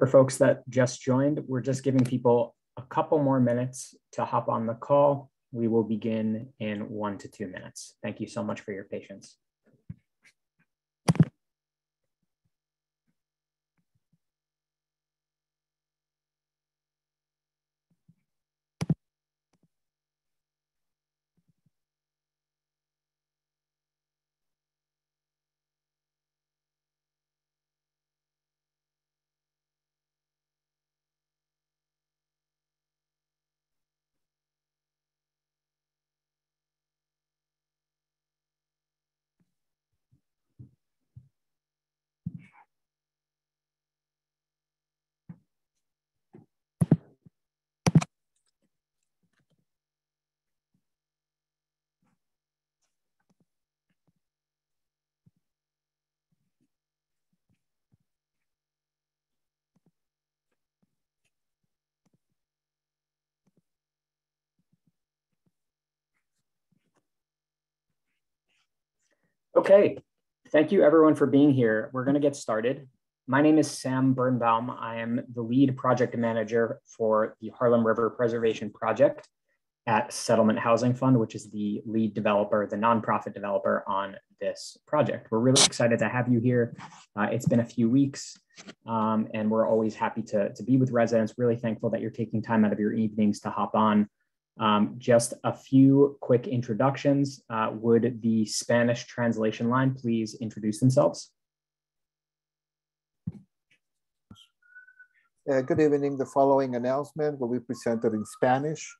For folks that just joined, we're just giving people a couple more minutes to hop on the call. We will begin in 1 to 2 minutes. Thank you so much for your patience. Okay, thank you everyone for being here. We're going to get started. My name is Sam Birnbaum. I am the lead project manager for the Harlem River Preservation Project at Settlement Housing Fund, which is the lead developer, the nonprofit developer on this project. We're really excited to have you here. It's been a few weeks and we're always happy to be with residents. Really thankful that you're taking time out of your evenings to hop on. Just a few quick introductions. Would the Spanish translation line please introduce themselves? Good evening. The following announcement will be presented in Spanish.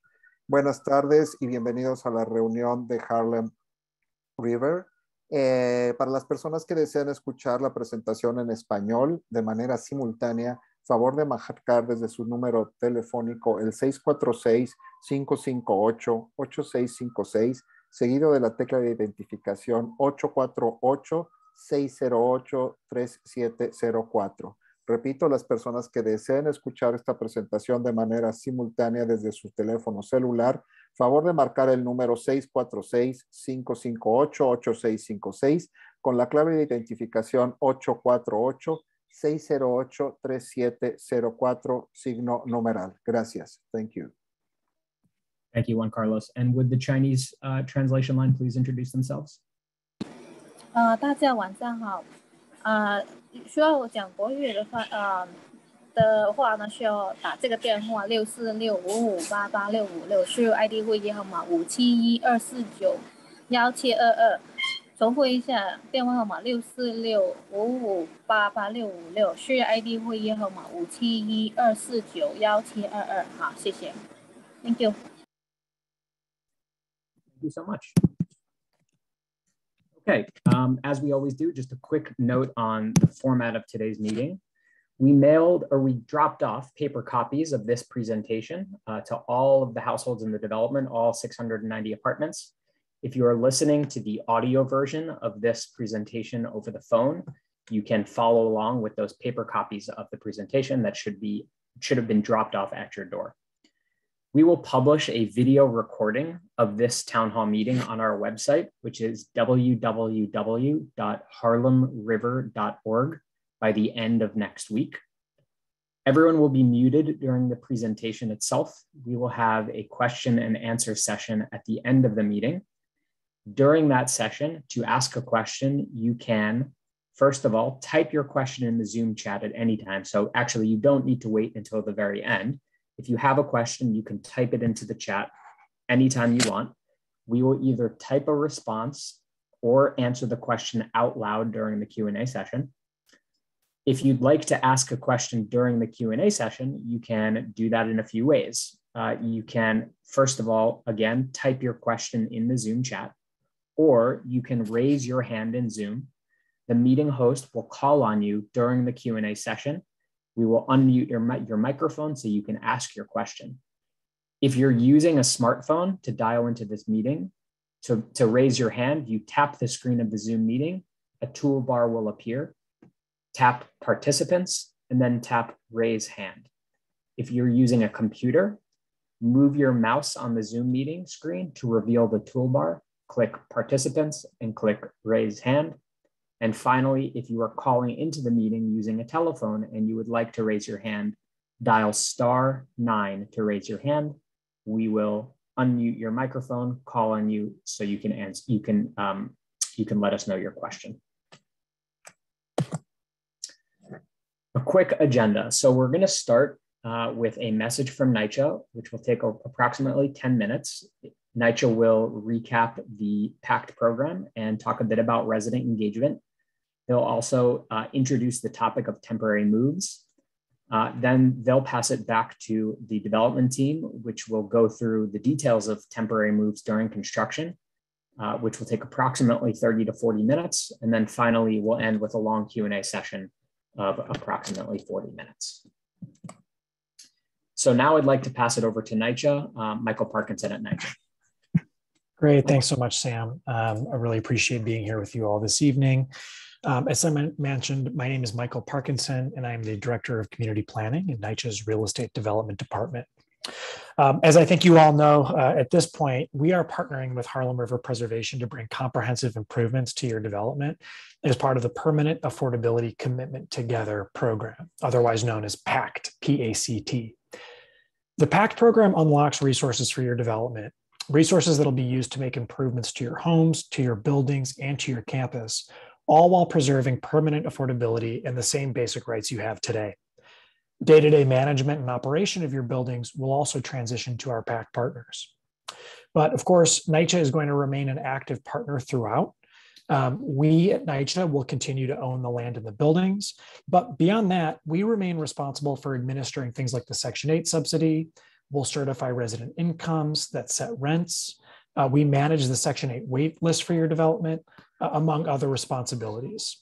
Buenas tardes y bienvenidos a la reunión de Harlem River. Para las personas que desean escuchar la presentación en español de manera simultánea, favor de marcar desde su número telefónico el 646-558-8656, seguido de la tecla de identificación 848-608-3704. Repito, las personas que deseen escuchar esta presentación de manera simultánea desde su teléfono celular, favor de marcar el número 646-558-8656 con la clave de identificación 848-608-3704, signo numeral. Gracias. Thank you. Thank you, Juan Carlos. And would the Chinese translation line please introduce themselves? 大家晚上好。需要我讲国语的话呢，需要打这个电话646-5588656，输入 ID 会议号码571-249-1722。重复一下，电话号码646-5588656，输入 ID 会议号码571-249-1722。好，谢谢。Thank you. Thank you so much. Okay, as we always do, just a quick note on the format of today's meeting. We dropped off paper copies of this presentation to all of the households in the development, all 690 apartments. If you are listening to the audio version of this presentation over the phone, you can follow along with those paper copies of the presentation that should have been dropped off at your door. We will publish a video recording of this town hall meeting on our website, which is www.harlemriver.org by the end of next week. Everyone will be muted during the presentation itself. We will have a question and answer session at the end of the meeting. During that session, to ask a question, you can, first of all, type your question in the Zoom chat at any time. So actually, you don't need to wait until the very end. If you have a question, you can type it into the chat anytime you want. We will either type a response or answer the question out loud during the Q&A session. If you'd like to ask a question during the Q&A session, you can do that in a few ways. You can, first of all, again, type your question in the Zoom chat, or you can raise your hand in Zoom. The meeting host will call on you during the Q&A session. We will unmute your microphone so you can ask your question. If you're using a smartphone to dial into this meeting, to raise your hand, you tap the screen of the Zoom meeting, a toolbar will appear, tap participants, and then tap raise hand. If you're using a computer, move your mouse on the Zoom meeting screen to reveal the toolbar, click participants and click raise hand. And finally, if you are calling into the meeting using a telephone and you would like to raise your hand, dial *9 to raise your hand. We will unmute your microphone, call on you so you can answer. You can let us know your question. A quick agenda. So we're going to start with a message from NYCHA, which will take approximately 10 minutes. NYCHA will recap the PACT program and talk a bit about resident engagement. They'll also introduce the topic of temporary moves. Then they'll pass it back to the development team, which will go through the details of temporary moves during construction, which will take approximately 30 to 40 minutes. And then finally, we'll end with a long Q&A session of approximately 40 minutes. So now I'd like to pass it over to NYCHA, Michael Parkinson at NYCHA. Great, thanks so much, Sam. I really appreciate being here with you all this evening. As I mentioned, my name is Michael Parkinson, and I am the Director of Community Planning in NYCHA's Real Estate Development Department. As I think you all know, at this point, we are partnering with Harlem River Preservation to bring comprehensive improvements to your development as part of the Permanent Affordability Commitment Together program, otherwise known as PACT, P-A-C-T. The PACT program unlocks resources for your development, resources that will be used to make improvements to your homes, to your buildings, and to your campus, all while preserving permanent affordability and the same basic rights you have today. Day-to-day management and operation of your buildings will also transition to our PACT partners. But of course, NYCHA is going to remain an active partner throughout. We at NYCHA will continue to own the land and the buildings, but beyond that, we remain responsible for administering things like the Section 8 subsidy. We'll certify resident incomes that set rents. We manage the Section 8 wait list for your development, among other responsibilities.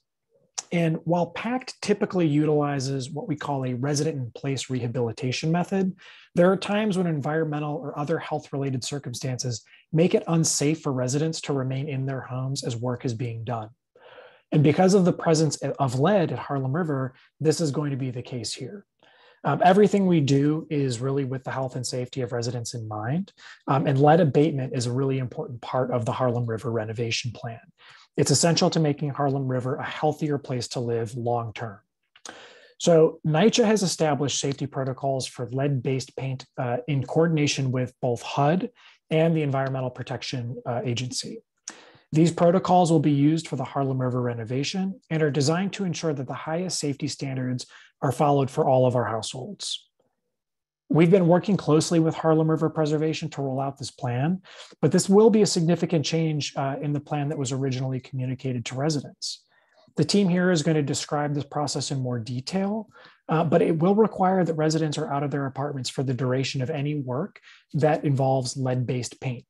And while PACT typically utilizes what we call a resident in place rehabilitation method, there are times when environmental or other health-related circumstances make it unsafe for residents to remain in their homes as work is being done. And because of the presence of lead at Harlem River, this is going to be the case here. Everything we do is really with the health and safety of residents in mind, and lead abatement is a really important part of the Harlem River renovation plan. It's essential to making Harlem River a healthier place to live long-term. So NYCHA has established safety protocols for lead-based paint in coordination with both HUD and the Environmental Protection Agency. These protocols will be used for the Harlem River renovation and are designed to ensure that the highest safety standards are followed for all of our households. We've been working closely with Harlem River Preservation to roll out this plan, but this will be a significant change in the plan that was originally communicated to residents. The team here is going to describe this process in more detail, but it will require that residents are out of their apartments for the duration of any work that involves lead-based paint.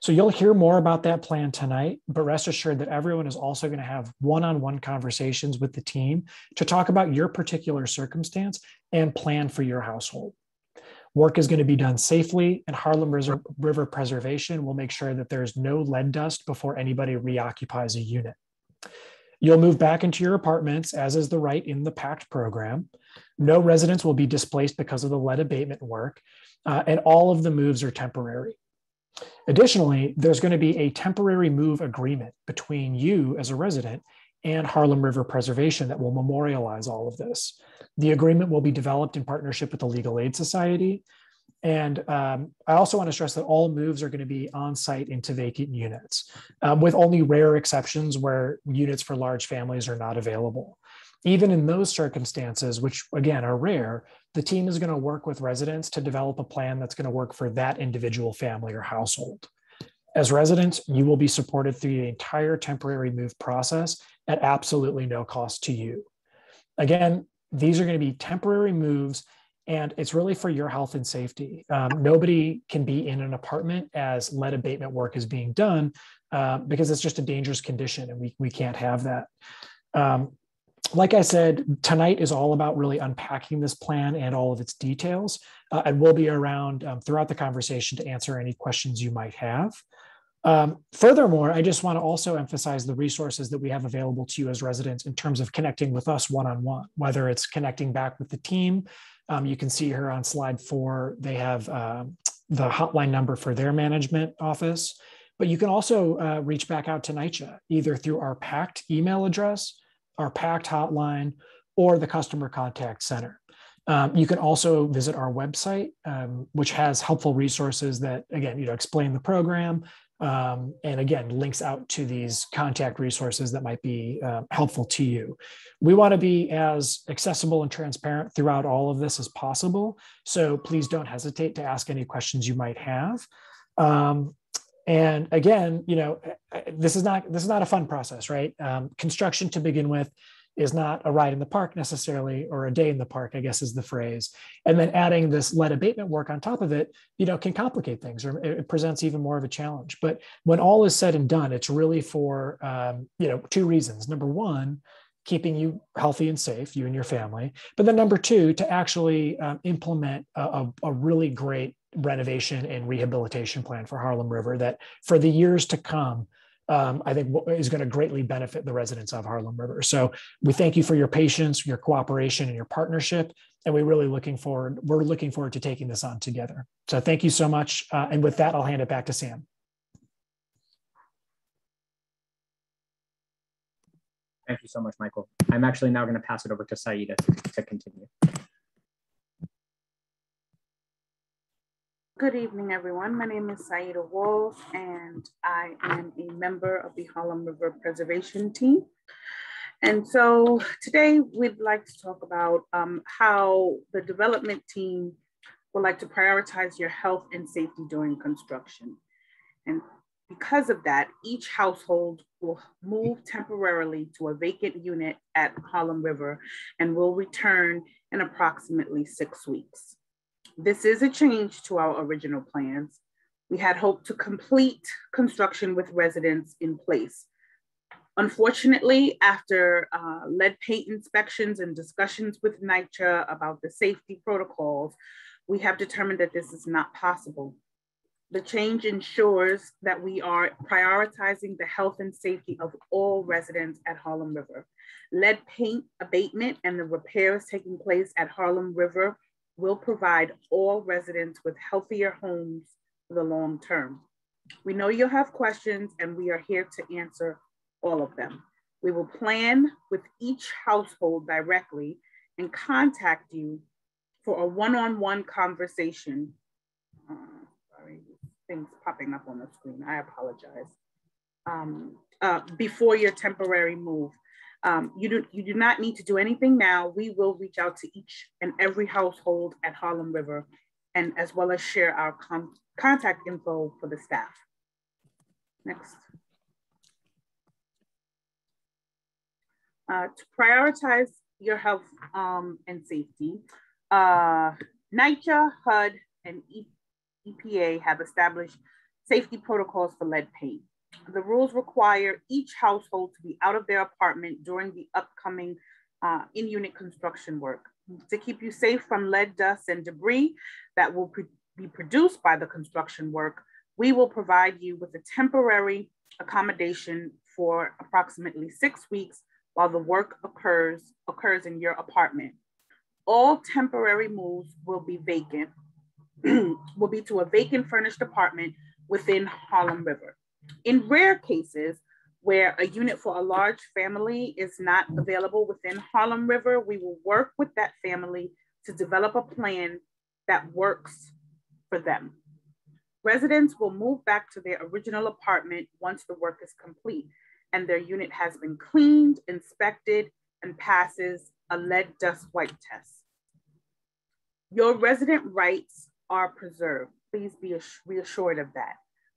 So you'll hear more about that plan tonight, but rest assured that everyone is also going to have one-on-one conversations with the team to talk about your particular circumstance and plan for your household. Work is going to be done safely, and Harlem River Preservation will make sure that there's no lead dust before anybody reoccupies a unit. You'll move back into your apartments, as is the right in the PACT program. No residents will be displaced because of the lead abatement work, and all of the moves are temporary. Additionally, there's going to be a temporary move agreement between you as a resident and Harlem River Preservation that will memorialize all of this. The agreement will be developed in partnership with the Legal Aid Society. And I also want to stress that all moves are going to be on site into vacant units, with only rare exceptions where units for large families are not available. Even in those circumstances, which again are rare, the team is going to work with residents to develop a plan that's going to work for that individual family or household. As residents, you will be supported through the entire temporary move process at absolutely no cost to you. Again, these are going to be temporary moves, and it's really for your health and safety. Nobody can be in an apartment as lead abatement work is being done because it's just a dangerous condition, and we can't have that. Like I said, tonight is all about really unpacking this plan and all of its details. And we'll be around throughout the conversation to answer any questions you might have. Furthermore, I just want to also emphasize the resources that we have available to you as residents in terms of connecting with us one-on-one, whether it's connecting back with the team. You can see here on slide 4, they have the hotline number for their management office. But you can also reach back out to NYCHA, either through our PACT email address, our PACT hotline, or the customer contact center. You can also visit our website, which has helpful resources that, again, explain the program, and again, links out to these contact resources that might be helpful to you. We want to be as accessible and transparent throughout all of this as possible. So please don't hesitate to ask any questions you might have. And again, this is not a fun process, right? Construction to begin with is not a ride in the park necessarily, or a day in the park, I guess is the phrase. And then adding this lead abatement work on top of it, can complicate things, or it presents even more of a challenge. But when all is said and done, it's really for, two reasons. Number one, keeping you healthy and safe, you and your family. But then number two, to actually implement a really great renovation and rehabilitation plan for Harlem River that for the years to come, I think is going to greatly benefit the residents of Harlem River. So we thank you for your patience, your cooperation, and your partnership. And we're looking forward to taking this on together. So thank you so much. And with that, I'll hand it back to Sam. Thank you so much, Michael. I'm actually now going to pass it over to Saida to continue. Good evening, everyone. My name is Saida Wolf, and I am a member of the Harlem River Preservation Team. And so today we'd like to talk about how the development team would like to prioritize your health and safety during construction. And because of that, each household will move temporarily to a vacant unit at Harlem River and will return in approximately 6 weeks. This is a change to our original plans. We had hoped to complete construction with residents in place. Unfortunately, after lead paint inspections and discussions with NYCHA about the safety protocols, we have determined that this is not possible. The change ensures that we are prioritizing the health and safety of all residents at Harlem River. Lead paint abatement and the repairs taking place at Harlem River will provide all residents with healthier homes for the long term. We know you'll have questions, and we are here to answer all of them. We will plan with each household directly and contact you for a one-on-one conversation. Sorry, things popping up on the screen, I apologize. Before your temporary move. You do not need to do anything now. We will reach out to each and every household at Harlem River, and as well as share our contact info for the staff. Next. To prioritize your health and safety, NYCHA, HUD, and EPA have established safety protocols for lead paint. The rules require each household to be out of their apartment during the upcoming in-unit construction work. To keep you safe from lead, dust, and debris that will be produced by the construction work, we will provide you with a temporary accommodation for approximately 6 weeks while the work occurs in your apartment. All temporary moves will be vacant, will be to a vacant furnished apartment within Harlem River. In rare cases where a unit for a large family is not available within Harlem River, we will work with that family to develop a plan that works for them. Residents will move back to their original apartment once the work is complete and their unit has been cleaned, inspected, and passes a lead dust wipe test. Your resident rights are preserved. Please be reassured of that.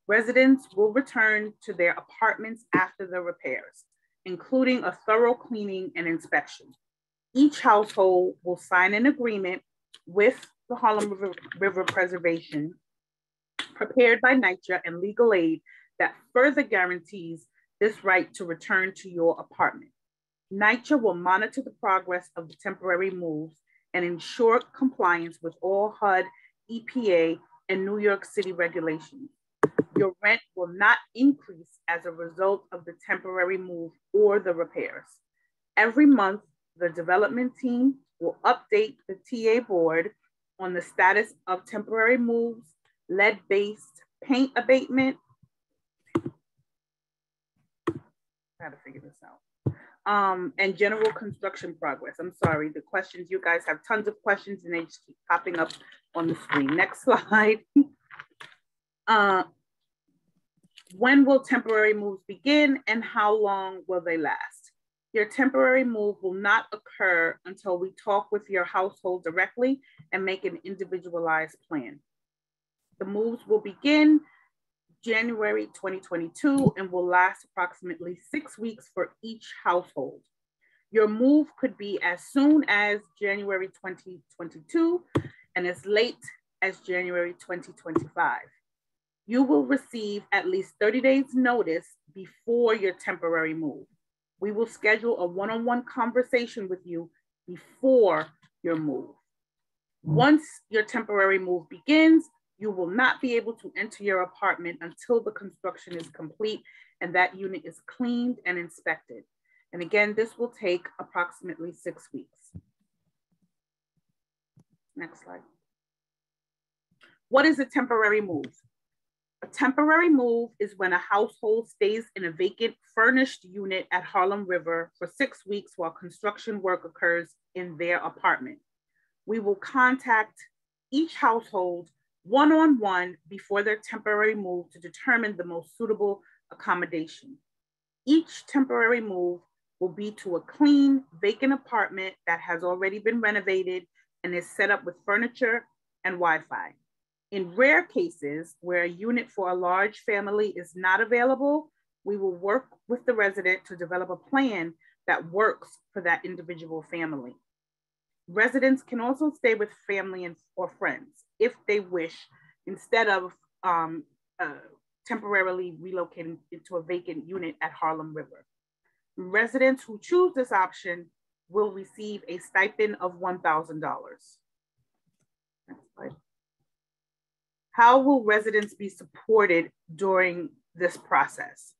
Residents will return to their apartments after the repairs, including a thorough cleaning and inspection. Each household will sign an agreement with the Harlem River Preservation, prepared by NYCHA and legal aid, that further guarantees this right to return to your apartment. NYCHA will monitor the progress of the temporary moves and ensure compliance with all HUD, EPA, and New York City regulations. Your rent will not increase as a result of the temporary move or the repairs. Every month, the development team will update the TA board on the status of temporary moves, lead-based paint abatement, I gotta figure this out. And general construction progress. I'm sorry, the questions, you guys have tons of questions and they just keep popping up on the screen. Next slide. When will temporary moves begin and how long will they last? Your temporary move will not occur until we talk with your household directly and make an individualized plan. The moves will begin January 2022 and will last approximately 6 weeks for each household. Your move could be as soon as January 2022 and as late as January 2025. You will receive at least 30 days notice before your temporary move. We will schedule a one-on-one conversation with you before your move. Once your temporary move begins, you will not be able to enter your apartment until the construction is complete and that unit is cleaned and inspected. And again, this will take approximately 6 weeks. Next slide. What is a temporary move? A temporary move is when a household stays in a vacant furnished unit at Harlem River for 6 weeks while construction work occurs in their apartment. We will contact each household one-on-one before their temporary move to determine the most suitable accommodation. Each temporary move will be to a clean, vacant apartment that has already been renovated and is set up with furniture and Wi-Fi. In rare cases where a unit for a large family is not available, we will work with the resident to develop a plan that works for that individual family. Residents can also stay with family or friends if they wish, instead of temporarily relocating into a vacant unit at Harlem River. Residents who choose this option will receive a stipend of $1,000. Next slide. How will residents be supported during this process?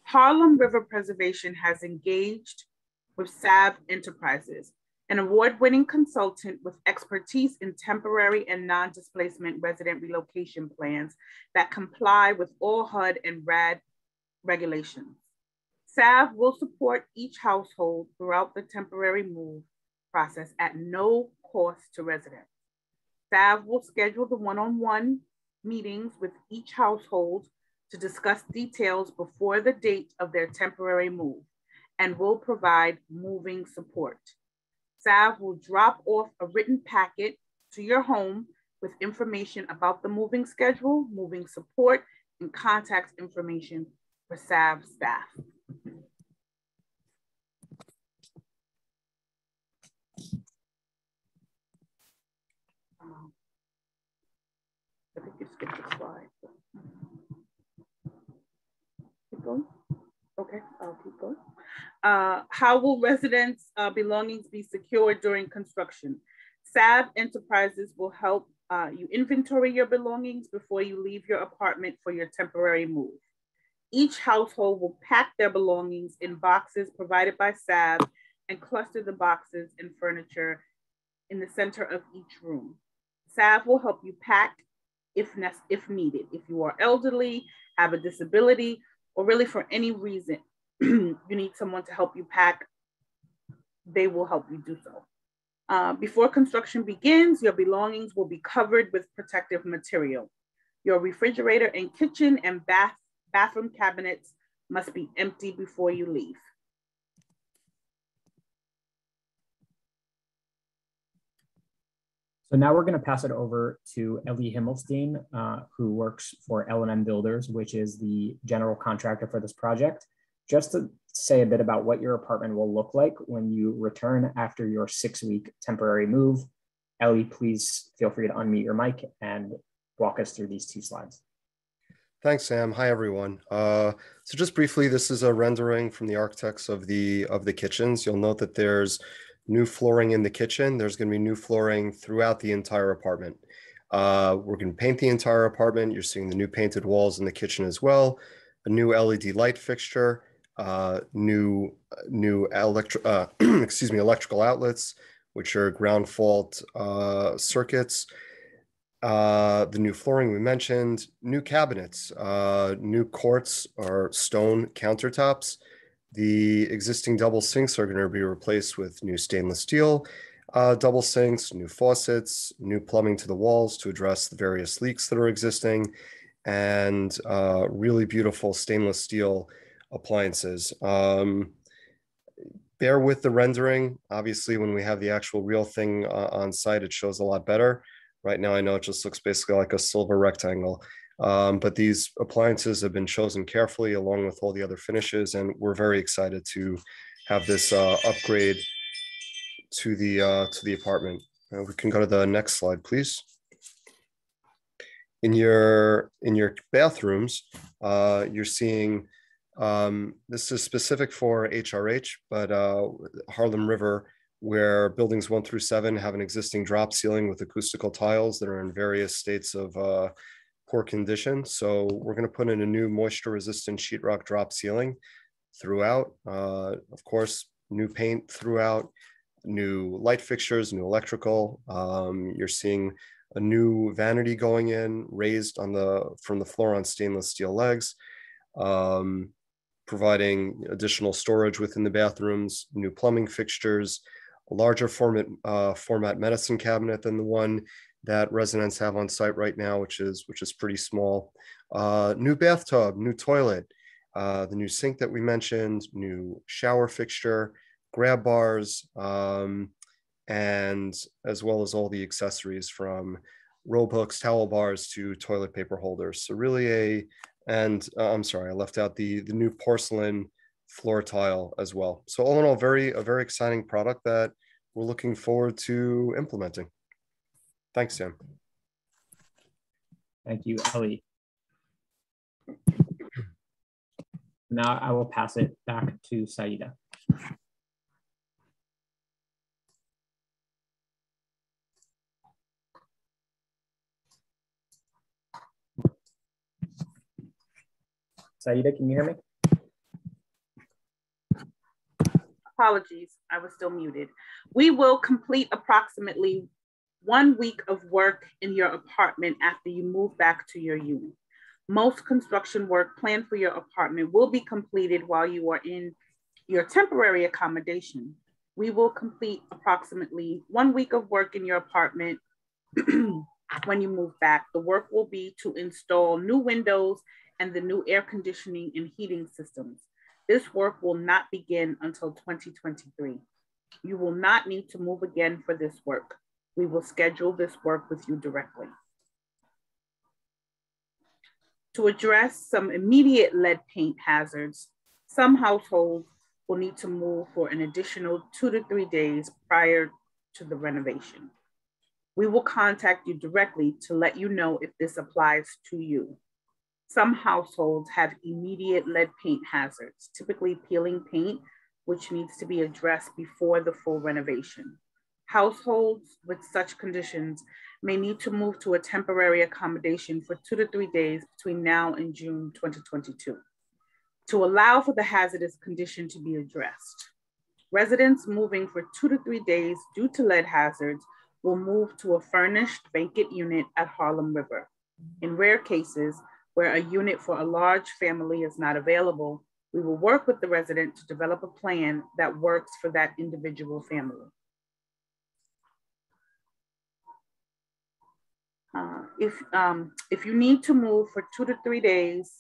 Harlem River Preservation has engaged with SAV Enterprises, an award-winning consultant with expertise in temporary and non-displacement resident relocation plans that comply with all HUD and RAD regulations. SAV will support each household throughout the temporary move process at no cost to residents. SAV will schedule the one-on-one meetings with each household to discuss details before the date of their temporary move and will provide moving support. SAV will drop off a written packet to your home with information about the moving schedule, moving support, and contact information for SAV staff. I think you skipped the slide. Keep going. Okay, I'll keep going. How will residents' belongings be secured during construction? SAV Enterprises will help you inventory your belongings before you leave your apartment for your temporary move. Each household will pack their belongings in boxes provided by SAV and cluster the boxes and furniture in the center of each room. SAV will help you pack if needed. If you are elderly, have a disability, or really for any reason, you need someone to help you pack, they will help you do so. Before construction begins, your belongings will be covered with protective material. Your refrigerator and kitchen and bathroom cabinets must be empty before you leave. So now we're going to pass it over to Ellie Himmelstein, who works for L&M Builders, which is the general contractor for this project, just to say a bit about what your apartment will look like when you return after your 6-week temporary move. Ellie, please feel free to unmute your mic and walk us through these 2 slides. Thanks, Sam. Hi, everyone. So just briefly, this is a rendering from the architects of the kitchens. You'll note that there's new flooring in the kitchen. There's going to be new flooring throughout the entire apartment. We're going to paint the entire apartment. You're seeing the new painted walls in the kitchen as well. A new LED light fixture, new electrical outlets, which are ground fault circuits. The new flooring we mentioned, new cabinets, new quartz or stone countertops, The existing double sinks are going to be replaced with new stainless steel double sinks, new faucets, new plumbing to the walls to address the various leaks that are existing, and really beautiful stainless steel appliances. Bear with the rendering. Obviously, when we have the actual real thing on site, it shows a lot better. Right now, I know it just looks basically like a silver rectangle. But these appliances have been chosen carefully along with all the other finishes, and we're very excited to have this upgrade to the apartment. We can go to the next slide, please. In your bathrooms, you're seeing this is specific for HRH, but Harlem River, where buildings 1 through 7 have an existing drop ceiling with acoustical tiles that are in various states of poor condition. So we're going to put in a new moisture-resistant sheetrock drop ceiling throughout. Of course, new paint throughout, new light fixtures, new electrical. You're seeing a new vanity going in, raised on from the floor on stainless steel legs, providing additional storage within the bathrooms, new plumbing fixtures, a larger format medicine cabinet than the one that residents have on site right now, which is pretty small. New bathtub, new toilet, the new sink that we mentioned, new shower fixture, grab bars, and as well as all the accessories from robe hooks, towel bars to toilet paper holders. So really I'm sorry, I left out the new porcelain floor tile as well. So all in all, a very exciting product that we're looking forward to implementing. Thanks, Sam. Thank you, Ellie. Now I will pass it back to Saida. Saida, can you hear me? Apologies, I was still muted. We will complete approximately 1 week of work in your apartment after you move back to your unit. Most construction work planned for your apartment will be completed while you are in your temporary accommodation. We will complete approximately 1 week of work in your apartment when you move back. The work will be to install new windows and the new air conditioning and heating systems. This work will not begin until 2023. You will not need to move again for this work. We will schedule this work with you directly. To address some immediate lead paint hazards, some households will need to move for an additional 2 to 3 days prior to the renovation. We will contact you directly to let you know if this applies to you. Some households have immediate lead paint hazards, typically peeling paint, which needs to be addressed before the full renovation. Households with such conditions may need to move to a temporary accommodation for 2 to 3 days between now and June 2022 to allow for the hazardous condition to be addressed. Residents moving for 2 to 3 days due to lead hazards will move to a furnished vacant unit at Harlem River. In rare cases, where a unit for a large family is not available, we will work with the resident to develop a plan that works for that individual family. If you need to move for 2 to 3 days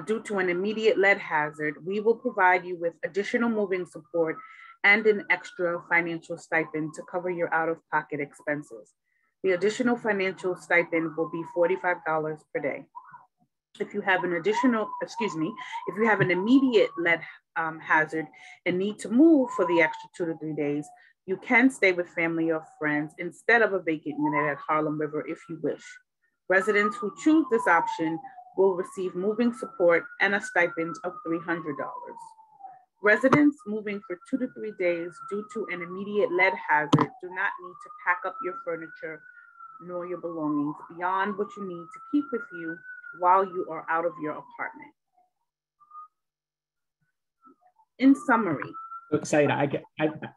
due to an immediate lead hazard, we will provide you with additional moving support and an extra financial stipend to cover your out-of-pocket expenses. The additional financial stipend will be $45 per day. If you have an if you have an immediate lead hazard and need to move for the extra 2 to 3 days, you can stay with family or friends instead of a vacant unit at Harlem River if you wish. Residents who choose this option will receive moving support and a stipend of $300. Residents moving for 2 to 3 days due to an immediate lead hazard do not need to pack up your furniture nor your belongings beyond what you need to keep with you while you are out of your apartment. In summary. Saida,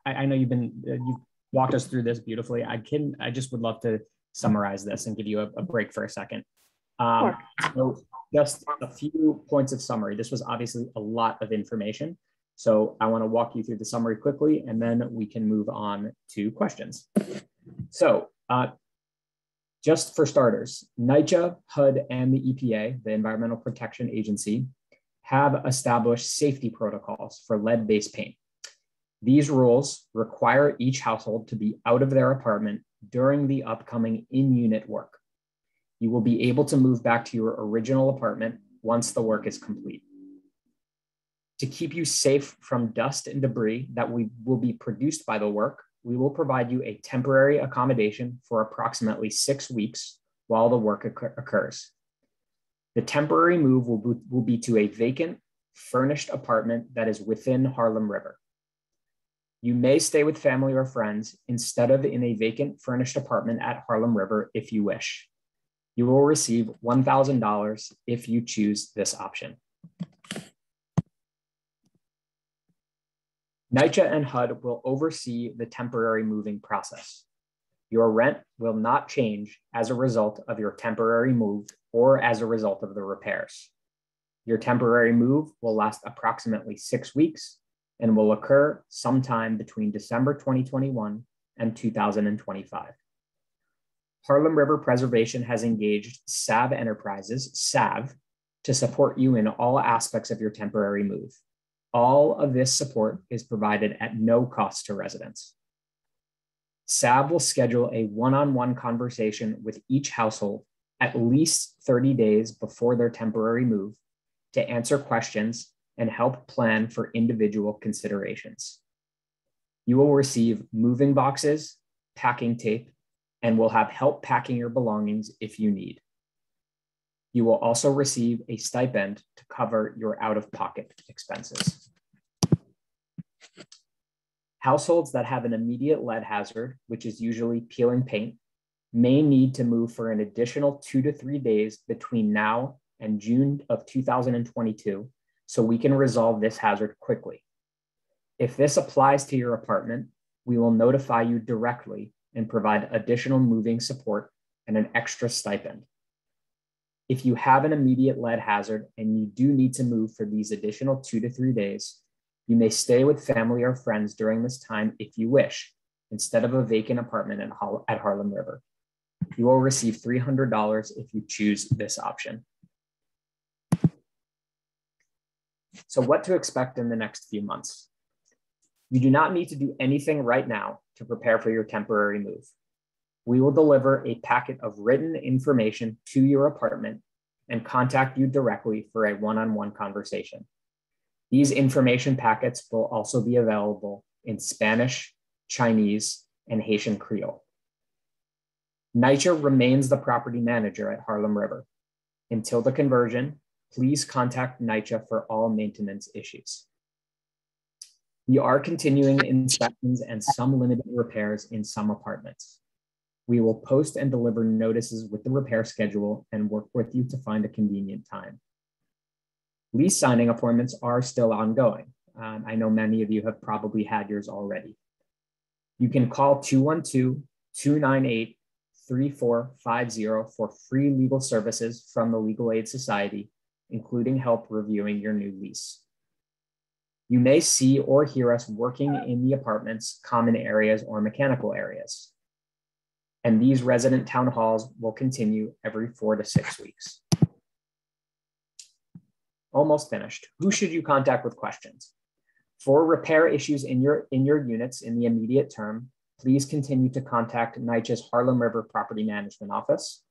I know you walked us through this beautifully. I just would love to summarize this and give you a break for a second. Sure. So just a few points of summary. This was obviously a lot of information. So I want to walk you through the summary quickly, and then we can move on to questions. So just for starters, NYCHA, HUD, and the EPA, the Environmental Protection Agency, have established safety protocols for lead-based paint. These rules require each household to be out of their apartment during the upcoming in-unit work. You will be able to move back to your original apartment once the work is complete. To keep you safe from dust and debris that will be produced by the work, we will provide you a temporary accommodation for approximately 6 weeks while the work occurs. The temporary move will be to a vacant, furnished apartment that is within Harlem River. You may stay with family or friends instead of in a vacant, furnished apartment at Harlem River if you wish. You will receive $1,000 if you choose this option. NYCHA and HUD will oversee the temporary moving process. Your rent will not change as a result of your temporary move or as a result of the repairs. Your temporary move will last approximately 6 weeks and will occur sometime between December 2021 and 2025. Harlem River Preservation has engaged SAV Enterprises, SAV, to support you in all aspects of your temporary move. All of this support is provided at no cost to residents. SAV will schedule a one-on-one conversation with each household at least 30 days before their temporary move to answer questions and help plan for individual considerations. You will receive moving boxes, packing tape, and will have help packing your belongings if you need. You will also receive a stipend to cover your out-of-pocket expenses. Households that have an immediate lead hazard, which is usually peeling paint, may need to move for an additional 2 to 3 days between now and June of 2022, so we can resolve this hazard quickly. If this applies to your apartment, we will notify you directly and provide additional moving support and an extra stipend. If you have an immediate lead hazard and you do need to move for these additional 2 to 3 days, you may stay with family or friends during this time if you wish, instead of a vacant apartment at Harlem River. You will receive $300 if you choose this option. So what to expect in the next few months? You do not need to do anything right now to prepare for your temporary move. We will deliver a packet of written information to your apartment and contact you directly for a one-on-one conversation. These information packets will also be available in Spanish, Chinese, and Haitian Creole. NYCHA remains the property manager at Harlem River. Until the conversion, please contact NYCHA for all maintenance issues. We are continuing inspections and some limited repairs in some apartments. We will post and deliver notices with the repair schedule and work with you to find a convenient time. Lease signing appointments are still ongoing. I know many of you have probably had yours already. You can call 212-298-3450 for free legal services from the Legal Aid Society, including help reviewing your new lease. You may see or hear us working in the apartment's common areas or mechanical areas. And these resident town halls will continue every 4 to 6 weeks. Almost finished. Who should you contact with questions? For repair issues in your units in the immediate term, please continue to contact NYCHA's Harlem River Property Management Office.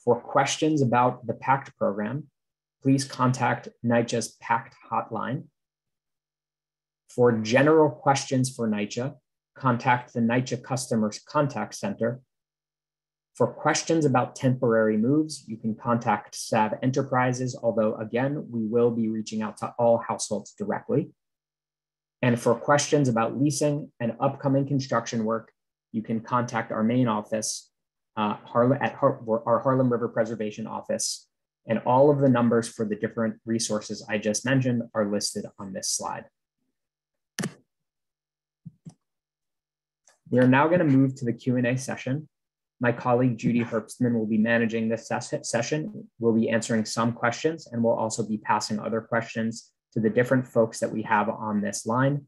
For questions about the PACT program, please contact NYCHA's PACT hotline. For general questions for NYCHA, contact the NYCHA Customers Contact Center. For questions about temporary moves, you can contact SAV Enterprises, although again, we will be reaching out to all households directly. And for questions about leasing and upcoming construction work, you can contact our main office, our Harlem River Preservation Office, and all of the numbers for the different resources I just mentioned are listed on this slide. We are now going to move to the Q&A session. My colleague Judy Herbstman will be managing this session. We'll be answering some questions and we'll also be passing other questions to the different folks that we have on this line.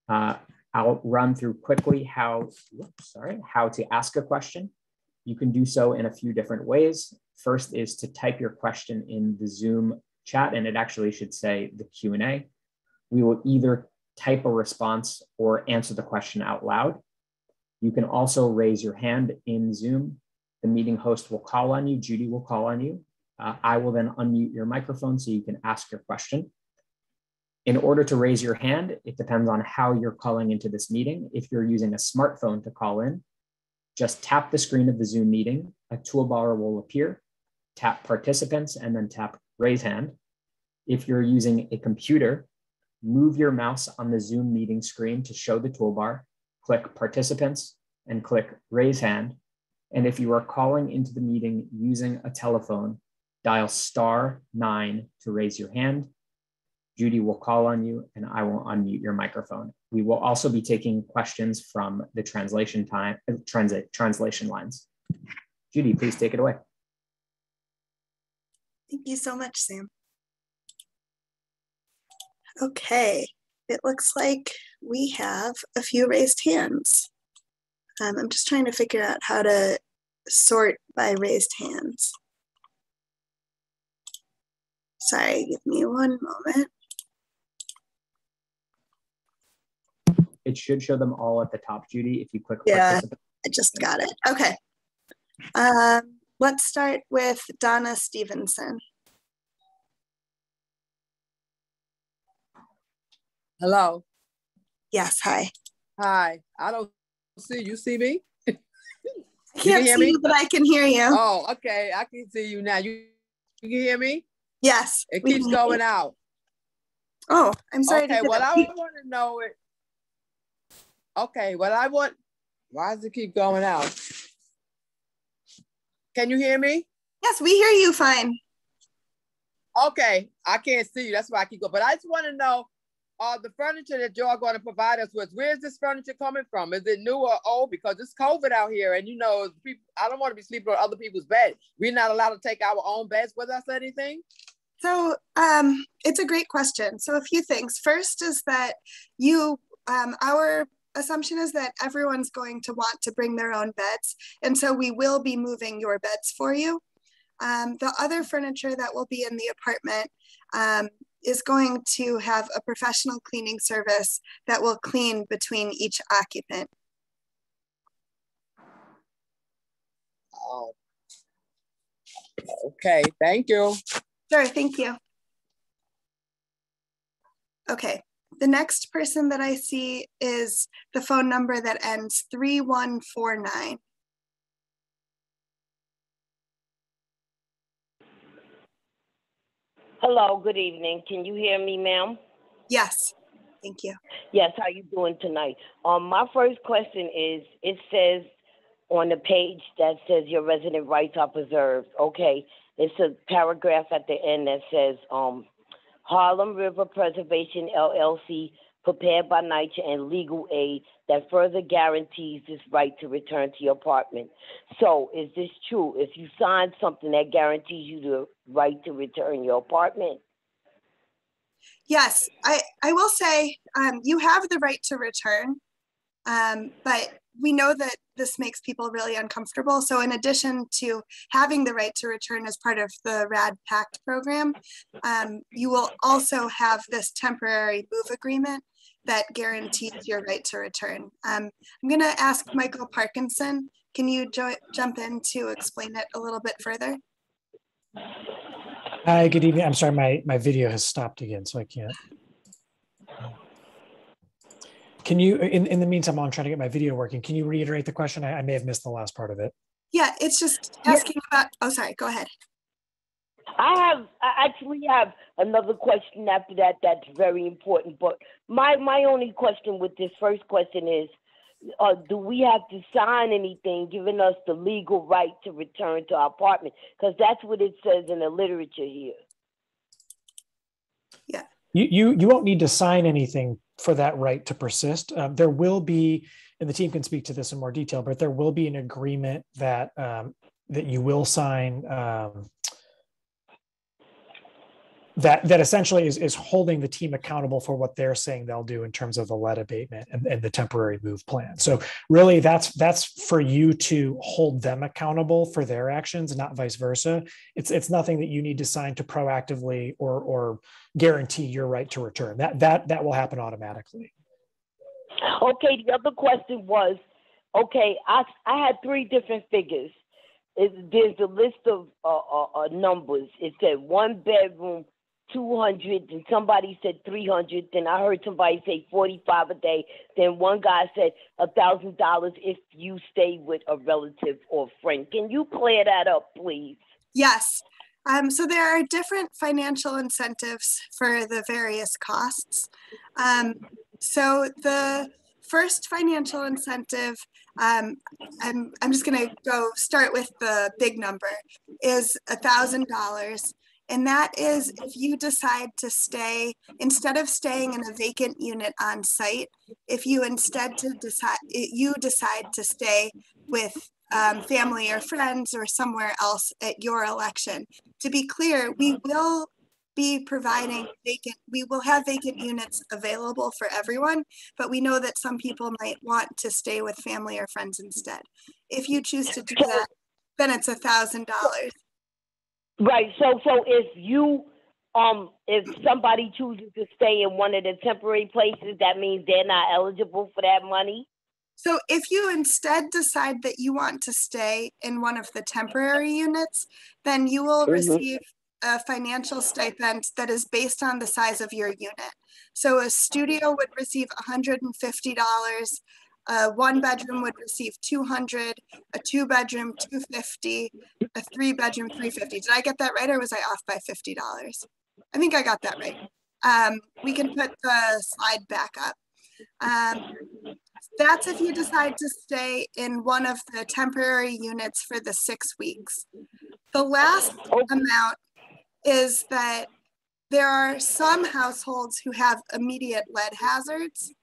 I'll run through quickly how to ask a question. You can do so in a few different ways. First is to type your question in the Zoom chat, and it actually should say the Q&A. We will either type a response or answer the question out loud. You can also raise your hand in Zoom. The meeting host will call on you. Judy will call on you. I will then unmute your microphone so you can ask your question. In order to raise your hand, it depends on how you're calling into this meeting. If you're using a smartphone to call in, just tap the screen of the Zoom meeting. A toolbar will appear. Tap participants and then tap raise hand. If you're using a computer, move your mouse on the Zoom meeting screen to show the toolbar, click participants and click raise hand. And if you are calling into the meeting using a telephone, dial *9 to raise your hand. Judy will call on you and I will unmute your microphone. We will also be taking questions from the translation lines. Judy, please take it away. Thank you so much, Sam. Okay, it looks like we have a few raised hands. I'm just trying to figure out how to sort by raised hands. Sorry, give me one moment. It should show them all at the top, Judy, if you click participant. I just got it. Okay. Let's start with Donna Stevenson. Hello. Yes, hi. Hi. I don't see you. See me? I can't see you, but I can hear you. Oh, okay. I can see you now. You can hear me? Yes. It keeps going out. Oh, I'm sorry. Okay, well, I want to know it. Okay, well, why does it keep going out? Can you hear me? Yes, we hear you fine. Okay, I can't see you. That's why I keep going. But I just want to know, the furniture that you're going to provide us with, where's this furniture coming from? Is it new or old? Because it's COVID out here, and people, I don't want to be sleeping on other people's beds. We're not allowed to take our own beds with us or anything? So it's a great question. So a few things. First is that our assumption is that everyone's going to want to bring their own beds. And so we will be moving your beds for you. The other furniture that will be in the apartment is going to have a professional cleaning service that will clean between each occupant. Oh. Okay, thank you. Sure, thank you. Okay, the next person that I see is the phone number that ends 3149. Hello, good evening. Can you hear me, ma'am? Yes, thank you. Yes, how you doing tonight? My first question is, it says on the page that says your resident rights are preserved. Okay, it's a paragraph at the end that says, Harlem River Preservation LLC, prepared by NYCHA and legal aid that further guarantees this right to return to your apartment. So is this true? If you sign something that guarantees you the right to return your apartment? Yes, I will say you have the right to return, but we know that this makes people really uncomfortable. So in addition to having the right to return as part of the RAD PACT program, you will also have this temporary move agreement that guarantees your right to return. I'm gonna ask Michael Parkinson, can you jump in to explain it a little bit further? Hi, good evening. I'm sorry, my video has stopped again, so I can't. Can you, in the meantime, while I'm trying to get my video working, can you reiterate the question? I may have missed the last part of it. Yeah, it's just asking about, oh, sorry, go ahead. I actually have another question after that that's very important, but my only question with this first question is, do we have to sign anything giving us the legal right to return to our apartment? Because that's what it says in the literature here. Yeah. You won't need to sign anything for that right to persist. There will be, and the team can speak to this in more detail, but there will be an agreement that that you will sign that essentially is holding the team accountable for what they're saying they'll do in terms of the lead abatement and the temporary move plan. So really that's for you to hold them accountable for their actions, not vice versa. It's nothing that you need to sign to proactively or guarantee your right to return. That will happen automatically. Okay, the other question was, okay, I had 3 different figures. There's a list of numbers. It said 1 bedroom, 200, and somebody said 300. Then I heard somebody say 45 a day. Then one guy said $1,000 if you stay with a relative or friend. Can you clear that up, please? Yes. So there are different financial incentives for the various costs. So the first financial incentive, I'm just going to start with the big number, is $1,000. And that is if you decide to stay, instead of staying in a vacant unit on site, if you instead decide to stay with family or friends or somewhere else at your election. To be clear, we will have vacant units available for everyone, but we know that some people might want to stay with family or friends instead. If you choose to do that, then it's $1,000. Right. So if somebody chooses to stay in one of the temporary places, that means they're not eligible for that money? So if you instead decide that you want to stay in one of the temporary units, then you will receive a financial stipend that is based on the size of your unit. So a studio would receive $150, a 1-bedroom would receive $200, a 2-bedroom $250, a 3-bedroom $350. Did I get that right, or was I off by $50? I think I got that right. We can put the slide back up. That's if you decide to stay in one of the temporary units for the 6 weeks. The last amount is that there are some households who have immediate lead hazards.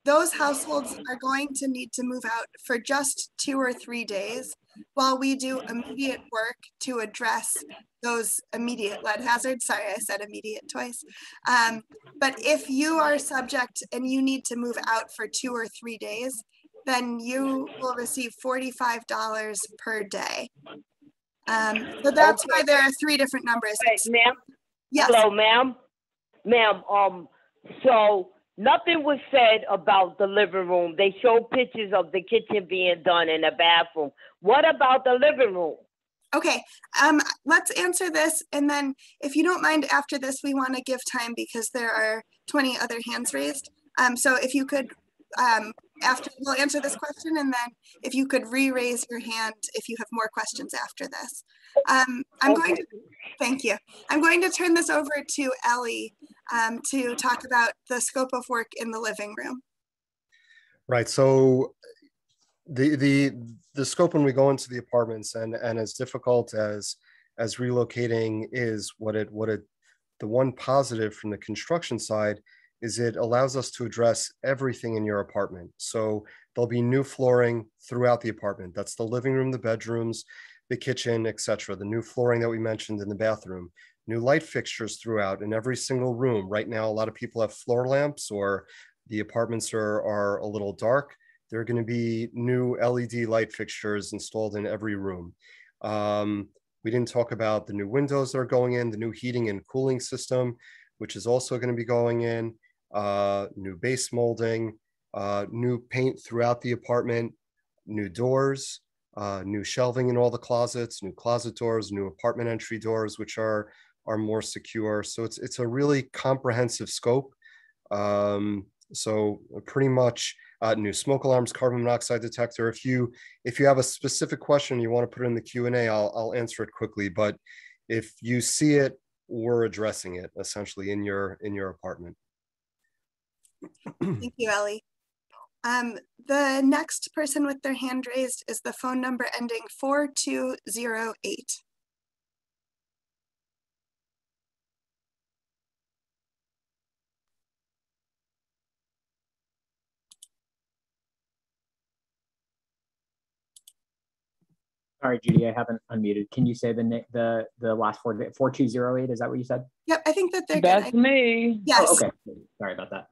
Those households are going to need to move out for just 2 or 3 days while we do immediate work to address those immediate lead hazards. Sorry, I said immediate twice. But if you are subject and you need to move out for 2 or 3 days, then you will receive $45 per day. So that's why there are 3 different numbers. Wait, ma'am? Yes. Hello, ma'am? Ma'am, so nothing was said about the living room. They showed pictures of the kitchen being done in the bathroom. What about the living room? Okay, let's answer this, and then if you don't mind, after this, we want to give time because there are 20 other hands raised. So if you could, after we'll answer this question, and then if you could re-raise your hand if you have more questions after this. Thank you. I'm going to turn this over to Ellie to talk about the scope of work in the living room. Right. So the scope when we go into the apartments, and as difficult as relocating is, the one positive from the construction side is it allows us to address everything in your apartment. So there'll be new flooring throughout the apartment. That's the living room, the bedrooms, the kitchen, etc. The new flooring that we mentioned in the bathroom, new light fixtures throughout in every single room. Right now, a lot of people have floor lamps, or the apartments are a little dark. There are going to be new LED light fixtures installed in every room. We didn't talk about the new windows that are going in, the new heating and cooling system, which is also going to be going in, new base molding, new paint throughout the apartment, new doors, new shelving in all the closets, new closet doors, new apartment entry doors, which are more secure. So it's a really comprehensive scope. So pretty much new smoke alarms, carbon monoxide detector. If you have a specific question you want to put in the Q&A, I'll answer it quickly. But if you see it, we're addressing it essentially in your apartment. Thank you, Ellie. The next person with their hand raised is the phone number ending 4208. Sorry, Judy, I haven't unmuted. Can you say the last 4208? Is that what you said? Yep, I think that they're That's good. me. Yes. Oh, okay. Sorry about that.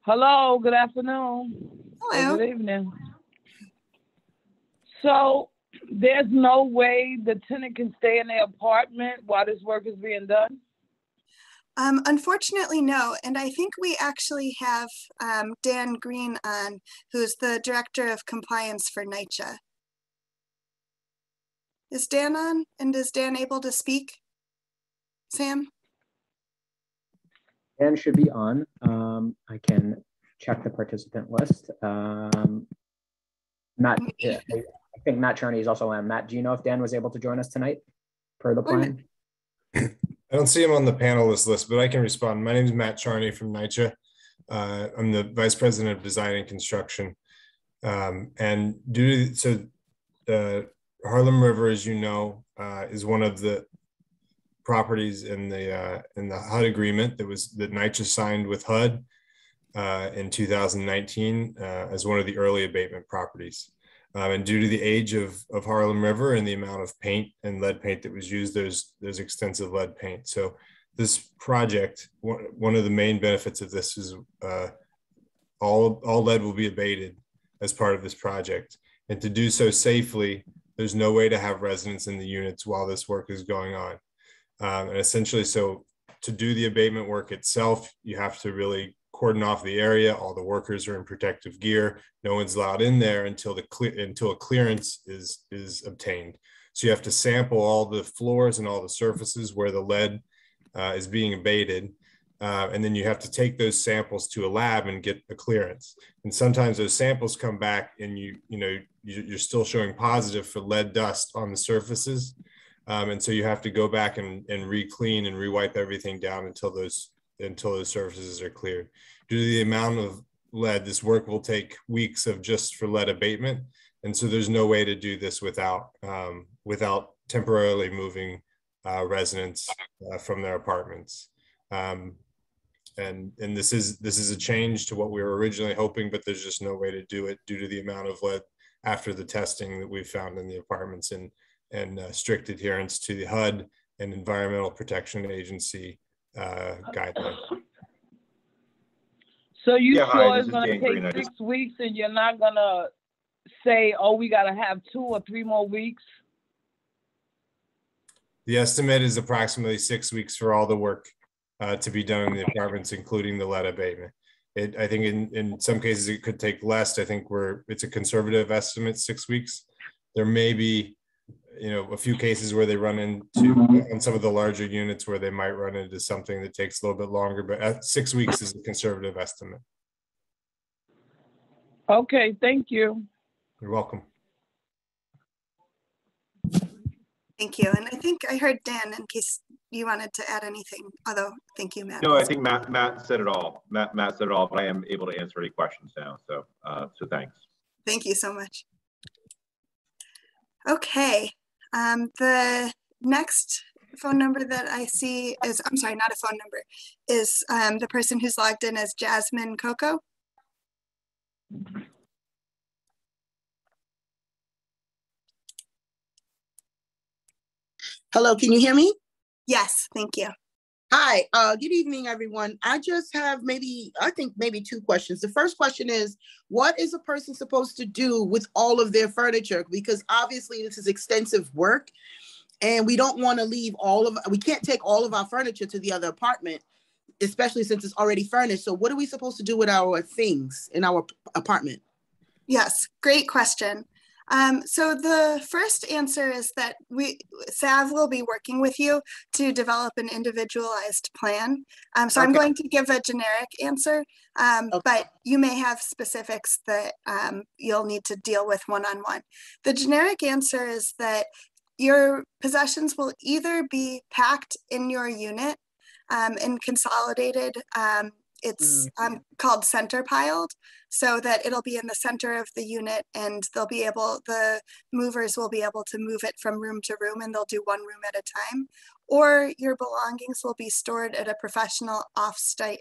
Hello, good afternoon. Hello. Or good evening. So there's no way the tenant can stay in their apartment while this work is being done? Unfortunately, no. And I think we actually have Dan Green on, who's the Director of Compliance for NYCHA. Is Dan on? And is Dan able to speak? Sam? Dan should be on. I can check the participant list. Matt, yeah, I think Matt Charney is also on. Matt, do you know if Dan was able to join us tonight per the plan? I don't see him on the panelist list, but I can respond. My name is Matt Charney from NYCHA. I'm the Vice President of Design and Construction. And Harlem River, as you know, is one of the properties in the HUD agreement that NYCHA signed with HUD in 2019 as one of the early abatement properties. And due to the age of Harlem River and the amount of paint and lead paint that was used, there's extensive lead paint. So this project, one of the main benefits of this is all lead will be abated as part of this project. And to do so safely, there's no way to have residents in the units while this work is going on. And essentially, so to do the abatement work itself, you have to really cordon off the area. All the workers are in protective gear. No one's allowed in there until a clearance is obtained. So you have to sample all the floors and all the surfaces where the lead is being abated. And then you have to take those samples to a lab and get a clearance. And sometimes those samples come back and you're still showing positive for lead dust on the surfaces. And so you have to go back and re-clean and re-wipe everything down until those surfaces are cleared. Due to the amount of lead, this work will take weeks of just for lead abatement. And so there's no way to do this without temporarily moving residents from their apartments. And this is a change to what we were originally hoping, but there's just no way to do it due to the amount of lead after the testing that we found in the apartments and strict adherence to the HUD and Environmental Protection Agency guidelines. So you sure it's going to take 6 weeks and you're not going to say, oh, we got to have 2 or 3 more weeks? The estimate is approximately 6 weeks for all the work to be done in the apartments, including the lead abatement. I think in some cases it could take less. I think it's a conservative estimate, 6 weeks. There may be a few cases where they run into on some of the larger units where they might run into something that takes a little bit longer, but 6 weeks is a conservative estimate. Okay, thank you. You're welcome. Thank you. And I think I heard Dan in case you wanted to add anything, although thank you, Matt. No, I think Matt said it all. Matt said it all, but I am able to answer any questions now. So thanks. Thank you so much. Okay. The next phone number that I see is, I'm sorry, not a phone number, is the person who's logged in as Jasmine Coco. Hello, can you hear me? Yes, thank you. Hi, good evening, everyone. I just have maybe 2 questions. The first question is, what is a person supposed to do with all of their furniture? Because obviously this is extensive work and we don't want to leave we can't take all of our furniture to the other apartment, especially since it's already furnished. So what are we supposed to do with our things in our apartment? Yes, great question. So the first answer is that SAV will be working with you to develop an individualized plan. So I'm going to give a generic answer, but you may have specifics that you'll need to deal with one-on-one. The generic answer is that your possessions will either be packed in your unit and consolidated. It's called center piled, so that it'll be in the center of the unit and the movers will be able to move it from room to room and they'll do one room at a time. Or your belongings will be stored at a professional off-site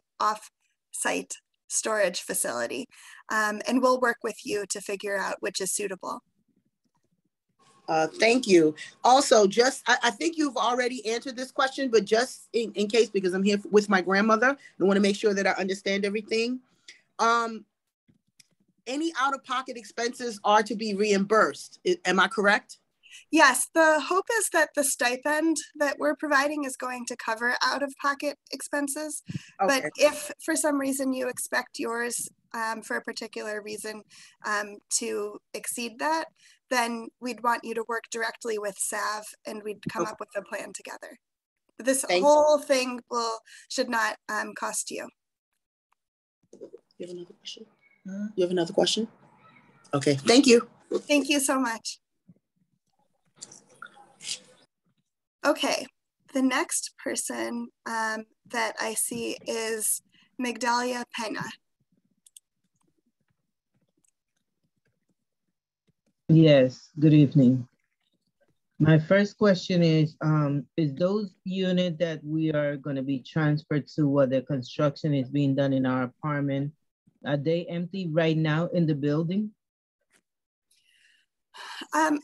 storage facility. And we'll work with you to figure out which is suitable. Thank you. Also, I think you've already answered this question, but just in case, because I'm here with my grandmother, I want to make sure that I understand everything. Any out-of-pocket expenses are to be reimbursed. Am I correct? Yes, the hope is that the stipend that we're providing is going to cover out-of-pocket expenses. Okay. But if for some reason you expect yours for a particular reason to exceed that, then we'd want you to work directly with SAV and we'd come up with a plan together. This whole thing should not cost you. You have another question? You have another question? Okay, thank you. Thank you so much. Okay, the next person that I see is Migdalia Pena. Yes, good evening. My first question is those units that we are going to be transferred to where the construction is being done in our apartment, are they empty right now in the building?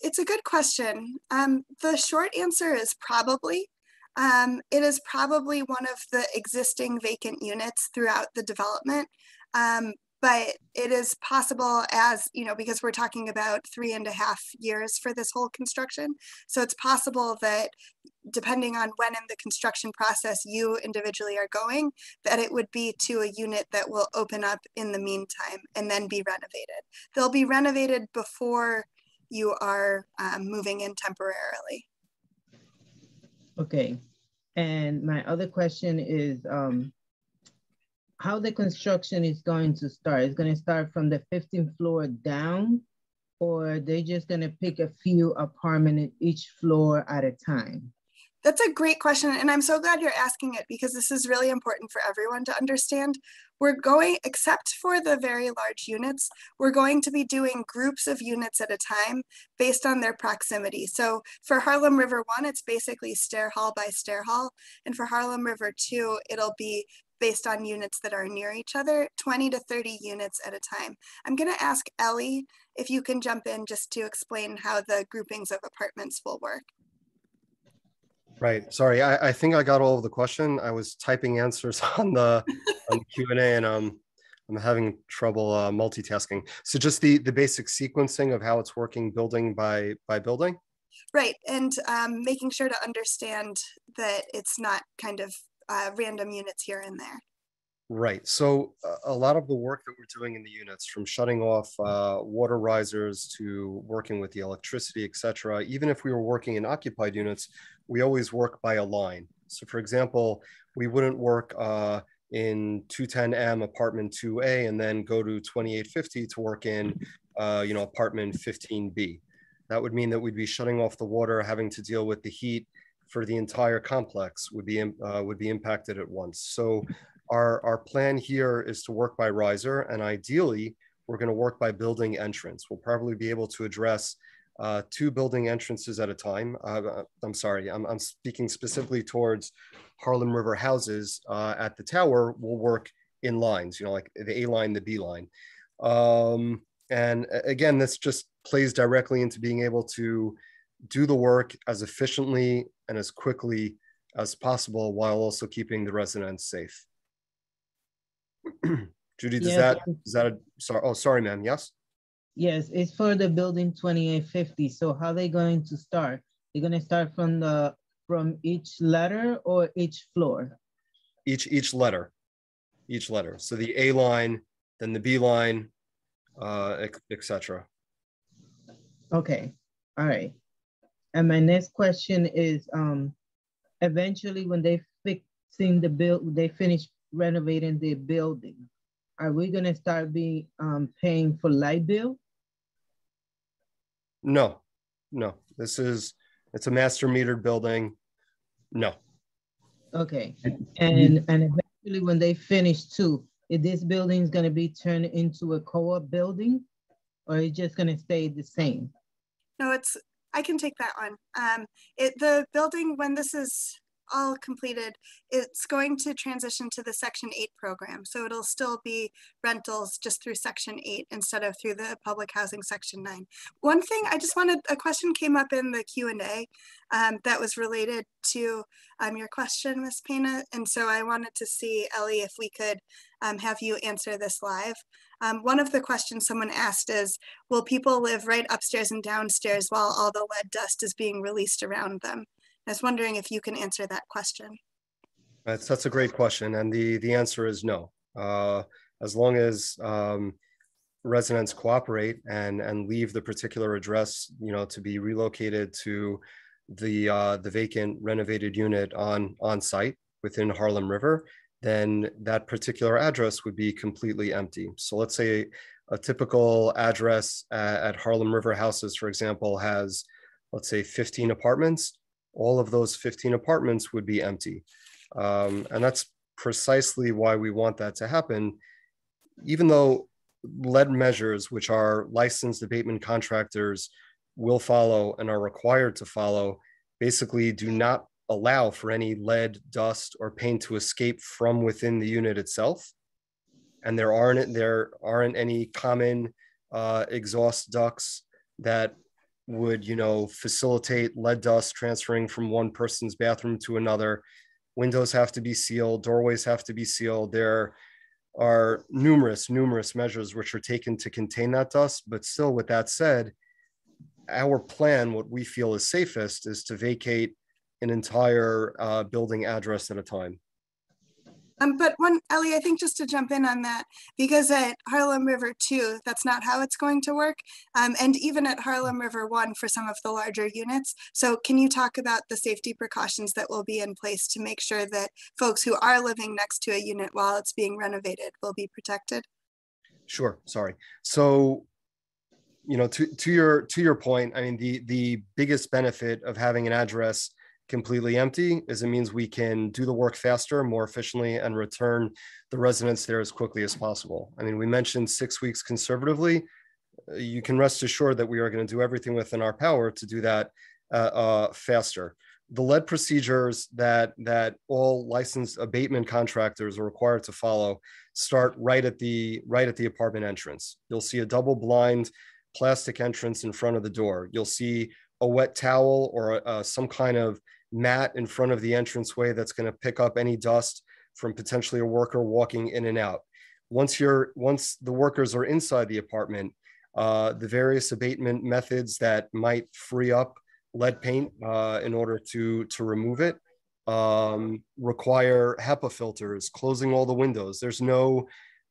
It's a good question. The short answer is probably. It is probably one of the existing vacant units throughout the development. But it is possible, as you know, because we're talking about 3.5 years for this whole construction. So it's possible that depending on when in the construction process you individually are going, that it would be to a unit that will open up in the meantime and then be renovated. They'll be renovated before you are moving in temporarily. Okay. And my other question is, how the construction is going to start? It's going to start from the 15th floor down, or they just going to pick a few apartments in each floor at a time? That's a great question. And I'm so glad you're asking it because this is really important for everyone to understand. We're going, except for the very large units, we're going to be doing groups of units at a time based on their proximity. So for Harlem River 1, it's basically stair hall by stair hall. And for Harlem River 2, it'll be based on units that are near each other, 20 to 30 units at a time. I'm gonna ask Ellie if you can jump in just to explain how the groupings of apartments will work. Right. Sorry, I think I got all of the question. I was typing answers on the Q&A and I'm having trouble multitasking. So just the basic sequencing of how it's working building by building? Right, and making sure to understand that it's not kind of random units here and there. Right. So a lot of the work that we're doing in the units, from shutting off water risers to working with the electricity, et cetera, even if we were working in occupied units, we always work by a line. So for example, we wouldn't work in 210M apartment 2A and then go to 2850 to work in apartment 15B. That would mean that we'd be shutting off the water, having to deal with the heat for the entire complex would be impacted at once. So our plan here is to work by riser, and ideally we're going to work by building entrance. We'll probably be able to address 2 building entrances at a time. I'm sorry, I'm speaking specifically towards Harlem River houses. At the tower, we'll work in lines, like the A line, the B line. And again, this just plays directly into being able to do the work as efficiently and as quickly as possible while also keeping the residents safe. Judy, sorry, ma'am, yes? Yes, it's for the building 2850. So how are they going to start? They're going to start from each letter or each floor? Each letter. So the A line, then the B line, etc. Okay, all right. And my next question is, eventually when they finish renovating the building, are we gonna start paying for light bill? No. It's a master metered building. No. Okay, and eventually when they finish too, is this building gonna be turned into a co-op building, or is it just gonna stay the same? No, I can take that one. The building, when this is all completed, it's going to transition to the Section 8 program. So it'll still be rentals just through Section 8 instead of through the public housing Section 9. One thing I just wanted, a question came up in the Q&A that was related to your question, Ms. Pena. And so I wanted to see, Ellie, if we could have you answer this live. One of the questions someone asked is, will people live right upstairs and downstairs while all the lead dust is being released around them? I was wondering if you can answer that question. That's a great question. And the answer is no. As long as residents cooperate and leave the particular address, to be relocated to the vacant renovated unit on site within Harlem River, then that particular address would be completely empty. So let's say a typical address at Harlem River Houses, for example, has, let's say, 15 apartments. All of those 15 apartments would be empty. And that's precisely why we want that to happen. Even though lead measures, which our licensed abatement contractors will follow and are required to follow, basically do not allow for any lead, dust, or paint to escape from within the unit itself. And there aren't any common exhaust ducts that would, facilitate lead dust transferring from one person's bathroom to another. Windows have to be sealed, doorways have to be sealed. There are numerous measures which are taken to contain that dust. But still, with that said, our plan, what we feel is safest, is to vacate an entire building address at a time. But Ellie, I think just to jump in on that, because at Harlem River 2, that's not how it's going to work. And even at Harlem River 1 for some of the larger units. So can you talk about the safety precautions that will be in place to make sure that folks who are living next to a unit while it's being renovated will be protected? Sure, sorry. So, to your point, I mean, the biggest benefit of having an address completely empty is it means we can do the work faster, more efficiently, and return the residents there as quickly as possible. I mean, we mentioned 6 weeks conservatively. You can rest assured that we are going to do everything within our power to do that faster. The lead procedures that all licensed abatement contractors are required to follow start right at the apartment entrance. You'll see a double blind plastic entrance in front of the door. You'll see a wet towel or some kind of mat in front of the entranceway that's going to pick up any dust from potentially a worker walking in and out. Once the workers are inside the apartment, the various abatement methods that might free up lead paint in order to remove it require HEPA filters, closing all the windows. There's no,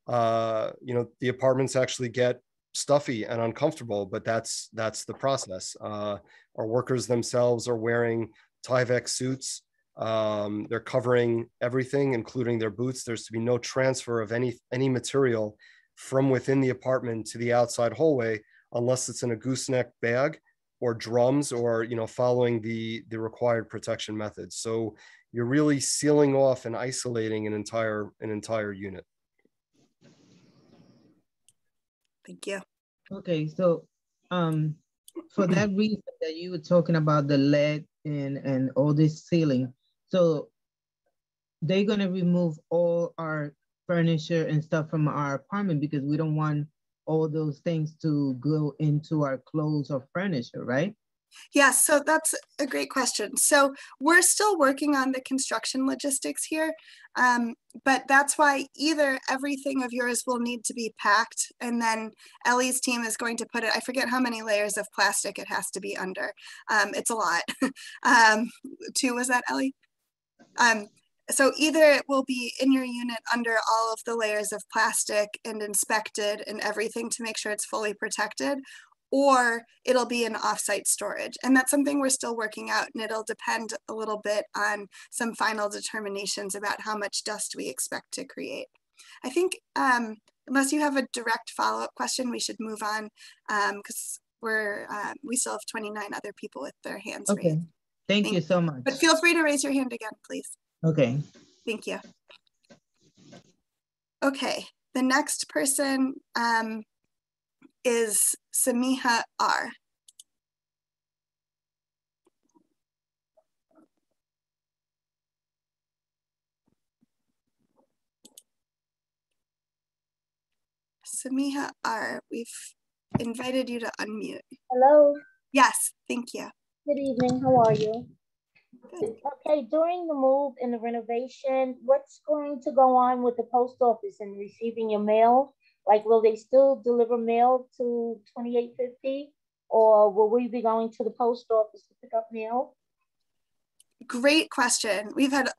the apartments actually get stuffy and uncomfortable, but that's the process. Our workers themselves are wearing Tyvek suits. They're covering everything, including their boots. There's to be no transfer of any material from within the apartment to the outside hallway, unless it's in a gooseneck bag or drums or, following the required protection methods. So you're really sealing off and isolating an entire unit. Thank you. Okay, so for that reason that you were talking about the lead and all this sealing, so they're gonna remove all our furniture and stuff from our apartment because we don't want all those things to go into our clothes or furniture, right? Yeah, so that's a great question. So we're still working on the construction logistics here, but that's why either everything of yours will need to be packed and then Ellie's team is going to put it, I forget how many layers of plastic it has to be under. It's a lot. 2, was that, Ellie? So either it will be in your unit under all of the layers of plastic and inspected and everything to make sure it's fully protected, or it'll be in offsite storage. And that's something we're still working out, and it'll depend a little bit on some final determinations about how much dust we expect to create. I think unless you have a direct follow-up question, we should move on because we still have 29 other people with their hands raised. Okay, thank you so much. But feel free to raise your hand again, please. Okay. Thank you. Okay, the next person is Samiha R. Samiha R., we've invited you to unmute. Hello. Yes, thank you. Good evening. How are you? Good. Okay, during the move and the renovation, what's going to go on with the post office and receiving your mail? Like, will they still deliver mail to 2850, or will we be going to the post office to pick up mail? Great question. We've had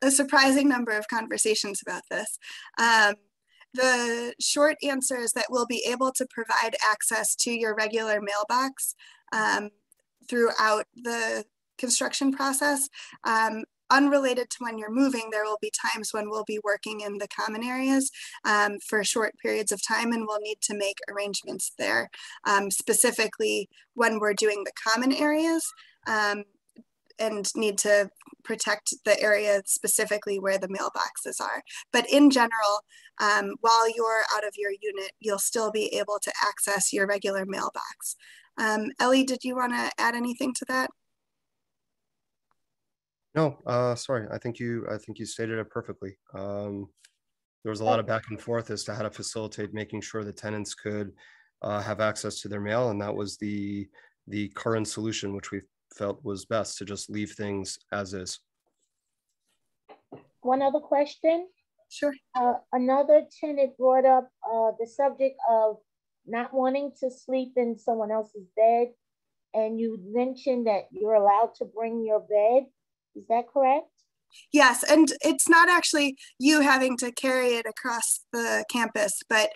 a surprising number of conversations about this. The short answer is that we'll be able to provide access to your regular mailbox throughout the construction process. Unrelated to when you're moving, there will be times when we'll be working in the common areas for short periods of time, and we'll need to make arrangements there, specifically when we're doing the common areas and need to protect the area specifically where the mailboxes are. But in general, while you're out of your unit, you'll still be able to access your regular mailbox. Ellie, did you want to add anything to that? No, sorry. I think you stated it perfectly. There was a lot of back and forth as to how to facilitate making sure the tenants could have access to their mail, and that was the current solution, which we felt was best, to just leave things as is. One other question. Sure. Another tenant brought up the subject of not wanting to sleep in someone else's bed, and you mentioned that you're allowed to bring your bed. Is that correct? Yes, and it's not actually you having to carry it across the campus, but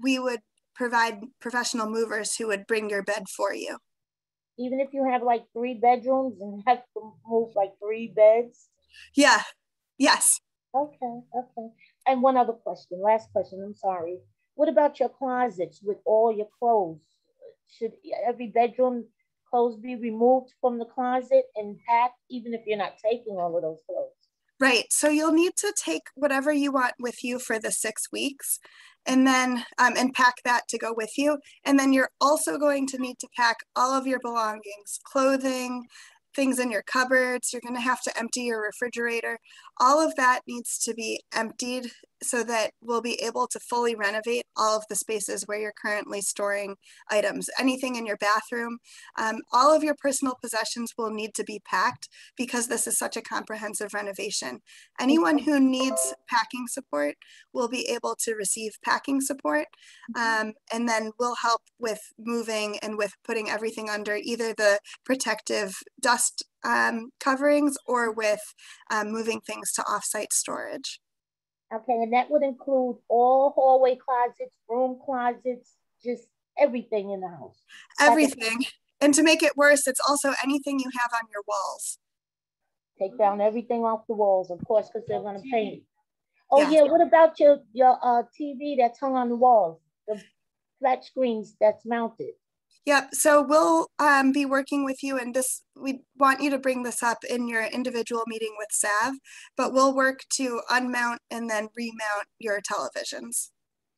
we would provide professional movers who would bring your bed for you. Even if you have like 3 bedrooms and have to move like 3 beds? Yeah, yes. Okay. And one other question, last question, I'm sorry. What about your closets with all your clothes? Should every bedroom clothes be removed from the closet and packed, even if you're not taking all of those clothes? Right, so you'll need to take whatever you want with you for the 6 weeks, and then and pack that to go with you. And then you're also going to need to pack all of your belongings, clothing, things in your cupboards. You're going to have to empty your refrigerator. All of that needs to be emptied so that we'll be able to fully renovate all of the spaces where you're currently storing items. Anything in your bathroom, all of your personal possessions will need to be packed because this is such a comprehensive renovation. Anyone who needs packing support will be able to receive packing support, and then we'll help with moving and with putting everything under either the protective dust coverings or with moving things to offsite storage. Okay, and that would include all hallway closets, room closets, just everything in the house. Everything. And to make it worse, it's also anything you have on your walls. Take down everything off the walls, of course, because they're going to paint. Oh yeah, what about your TV that's hung on the walls, the flat screens that's mounted? Yep, so we'll be working with you, and we want you to bring this up in your individual meeting with SAV, but we'll work to unmount and then remount your televisions.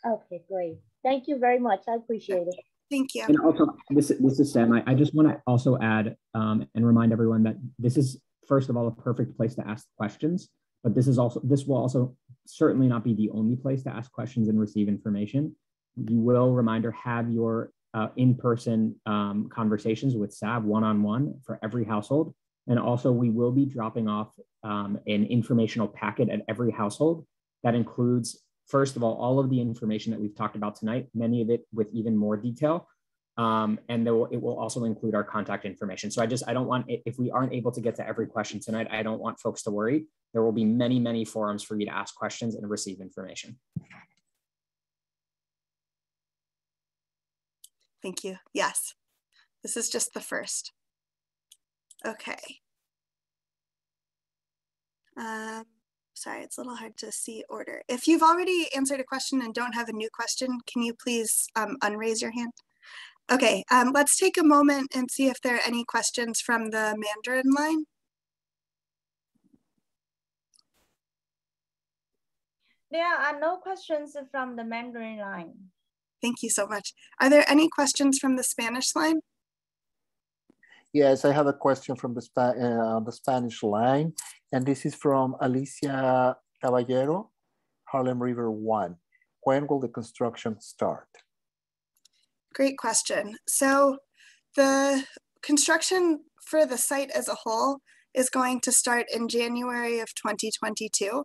Okay, great. Thank you very much. I appreciate it. Thank you. And also, this is Sam. I just want to also add and remind everyone that this is, first of all, a perfect place to ask questions, but this will also certainly not be the only place to ask questions and receive information. You will, reminder, have your in-person conversations with SAV one-on-one for every household. And also we will be dropping off an informational packet at every household that includes, first of all of the information that we've talked about tonight, many of it with even more detail. And it will also include our contact information. So I don't want, if we aren't able to get to every question tonight, I don't want folks to worry. There will be many, many forums for you to ask questions and receive information. Thank you. Yes, this is just the first. Okay. Sorry, it's a little hard to see order. If you've already answered a question and don't have a new question, can you please unraise your hand? Okay, let's take a moment and see if there are any questions from the Mandarin line. There are no questions from the Mandarin line. Thank you so much. Are there any questions from the Spanish line? Yes, I have a question from the Spanish line, and this is from Alicia Caballero, Harlem River 1. when will the construction start? Great question. So the construction for the site as a whole is going to start in January of 2022.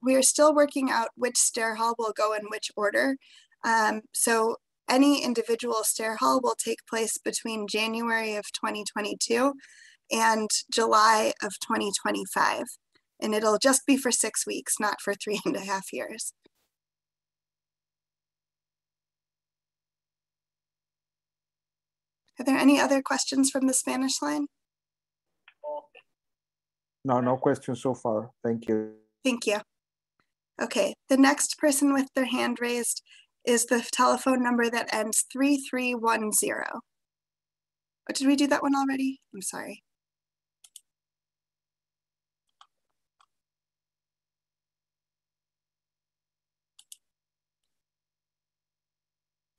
We are still working out which stair hall will go in which order. So any individual stair hall will take place between January of 2022 and July of 2025. And it'll just be for 6 weeks, not for 3.5 years. Are there any other questions from the Spanish line? No, no questions so far. Thank you. Thank you. Okay, the next person with their hand raised is the telephone number that ends 3310. Oh, did we do that one already? I'm sorry.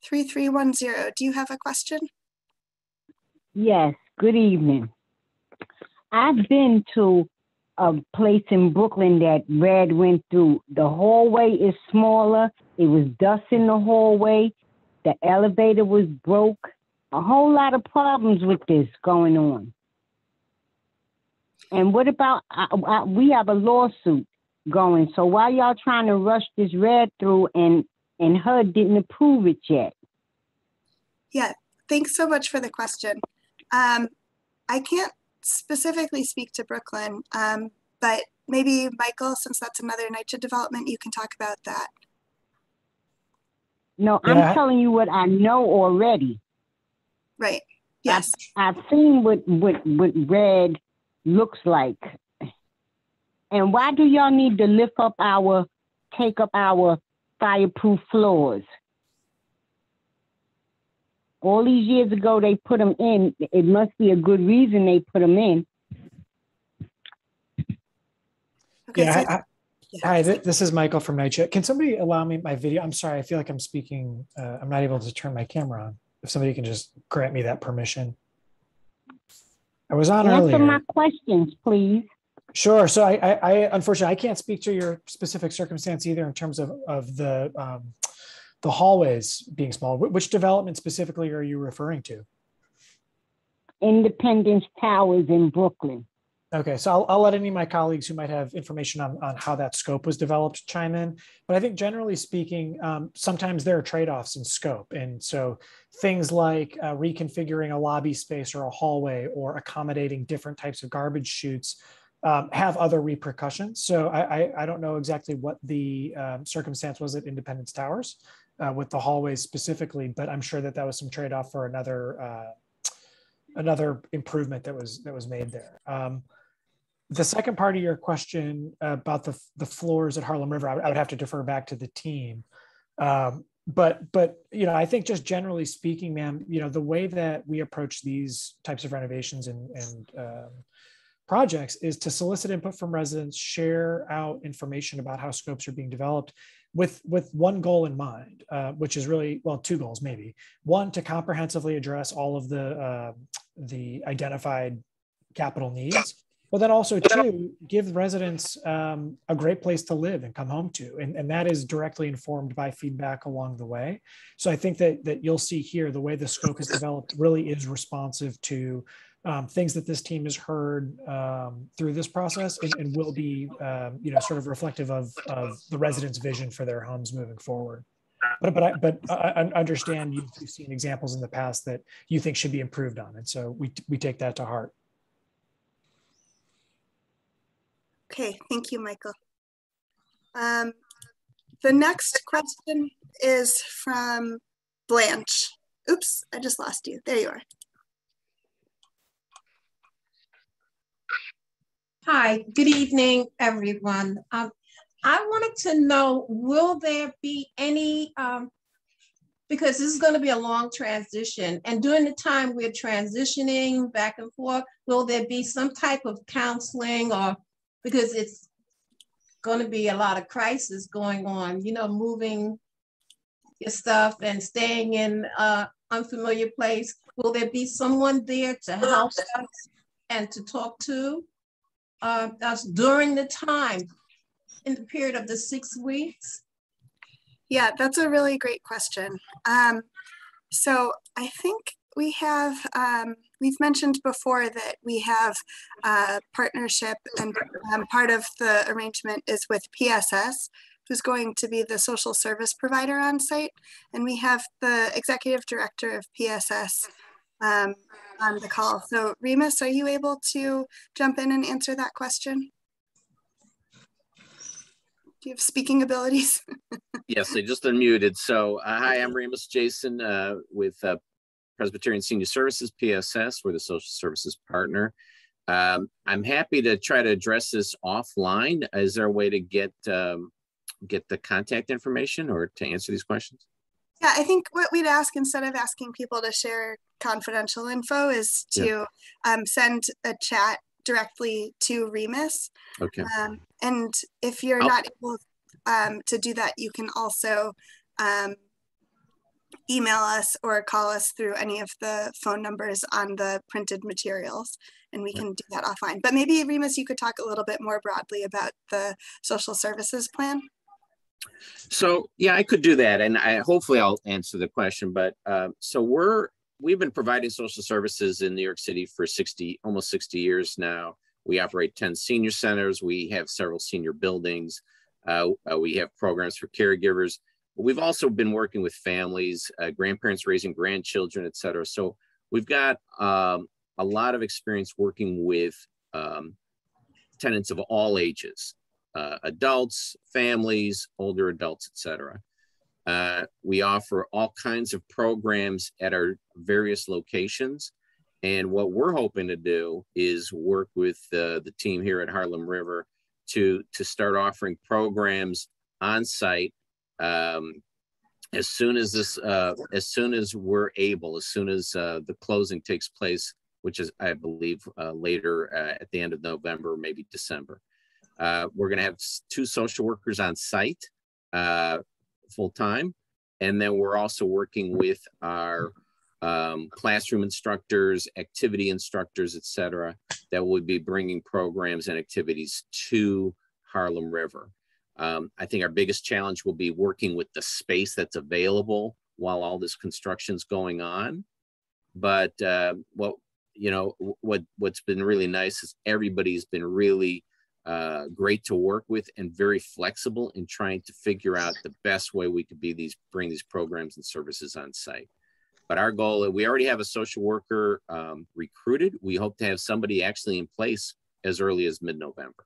(3310). Do you have a question? Yes, good evening. I've been to a place in Brooklyn that Red went through. The hallway is smaller. It was dust in the hallway. The elevator was broke. A whole lot of problems with this going on. And what about, we have a lawsuit going. So why y'all trying to rush this Red through and HUD didn't approve it yet? Yeah, thanks so much for the question. I can't specifically speak to Brooklyn, but maybe Michael, since that's another NYCHA development, you can talk about that. No, I'm telling you what I know already. Right, yes. I've seen what Red looks like. And why do y'all need to take up our fireproof floors? All these years ago, they put them in. It must be a good reason they put them in. Okay, yeah, hi, this is Michael from NYCHA. Can somebody allow me my video? I'm sorry, I feel like I'm speaking. I'm not able to turn my camera on. If somebody can just grant me that permission. I was on earlier. Answer my questions, please. Sure. So I unfortunately, I can't speak to your specific circumstance either in terms of the hallways being small. Which development specifically are you referring to? Independence Towers in Brooklyn. Okay, so I'll let any of my colleagues who might have information on how that scope was developed chime in. But I think generally speaking, sometimes there are trade-offs in scope. And so things like reconfiguring a lobby space or a hallway or accommodating different types of garbage chutes have other repercussions. So I don't know exactly what the circumstance was at Independence Towers with the hallways specifically, but I'm sure that was some trade-off for another improvement that was made there. The second part of your question about the floors at Harlem River, I would have to defer back to the team. But I think just generally speaking, ma'am, the way that we approach these types of renovations and projects is to solicit input from residents, share out information about how scopes are being developed with one goal in mind, which is really, well, two goals maybe. One, to comprehensively address all of the identified capital needs, but then also two, give residents a great place to live and come home to. And that is directly informed by feedback along the way. So I think that you'll see here, the way the scope is developed really is responsive to things that this team has heard through this process and will be, sort of reflective of the residents' vision for their homes moving forward. But I understand you've seen examples in the past that you think should be improved on. And so we take that to heart. Okay, thank you, Michael. The next question is from Blanche. Oops, I just lost you. There you are. Hi, good evening, everyone. I wanted to know, will there be any, because this is going to be a long transition, and during the time we're transitioning back and forth, will there be some type of counseling, or because it's going to be a lot of crisis going on, moving your stuff and staying in an unfamiliar place? Will there be someone there to help us and to talk to us during the time in the period of the 6 weeks? Yeah, that's a really great question. So I think we have, we've mentioned before that we have a partnership, and part of the arrangement is with PSS, who's going to be the social service provider on site. And we have the executive director of PSS on the call. So Remus, are you able to jump in and answer that question? Do you have speaking abilities? Yes, they just unmuted. So hi, I'm Remus Jason with Presbyterian Senior Services, PSS. We're the social services partner. I'm happy to try to address this offline. Is there a way to get the contact information or to answer these questions? Yeah, I think what we'd ask, instead of asking people to share confidential info, is to send a chat directly to Remus. Okay. And if you're not able to do that, you can also email us or call us through any of the phone numbers on the printed materials, and we can do that offline. But maybe, Remus, you could talk a little bit more broadly about the social services plan. So yeah, I could do that, and hopefully I'll answer the question. But so we've been providing social services in New York City for almost 60 years now. We operate 10 senior centers. We have several senior buildings. We have programs for caregivers. We've also been working with families, grandparents raising grandchildren, et cetera. So we've got a lot of experience working with tenants of all ages. Adults, families, older adults, et cetera. We offer all kinds of programs at our various locations. And what we're hoping to do is work with the team here at Harlem River to start offering programs on site as soon as we're able, as soon as the closing takes place, which is, I believe, later at the end of November, maybe December. We're going to have 2 social workers on site full time. And then we're also working with our classroom instructors, activity instructors, et cetera, that will be bringing programs and activities to Harlem River. I think our biggest challenge will be working with the space that's available while all this construction's going on. But what's been really nice is everybody's been really great to work with and very flexible in trying to figure out the best way we could bring these programs and services on site. But our goal, we already have a social worker recruited. We hope to have somebody actually in place as early as mid-November.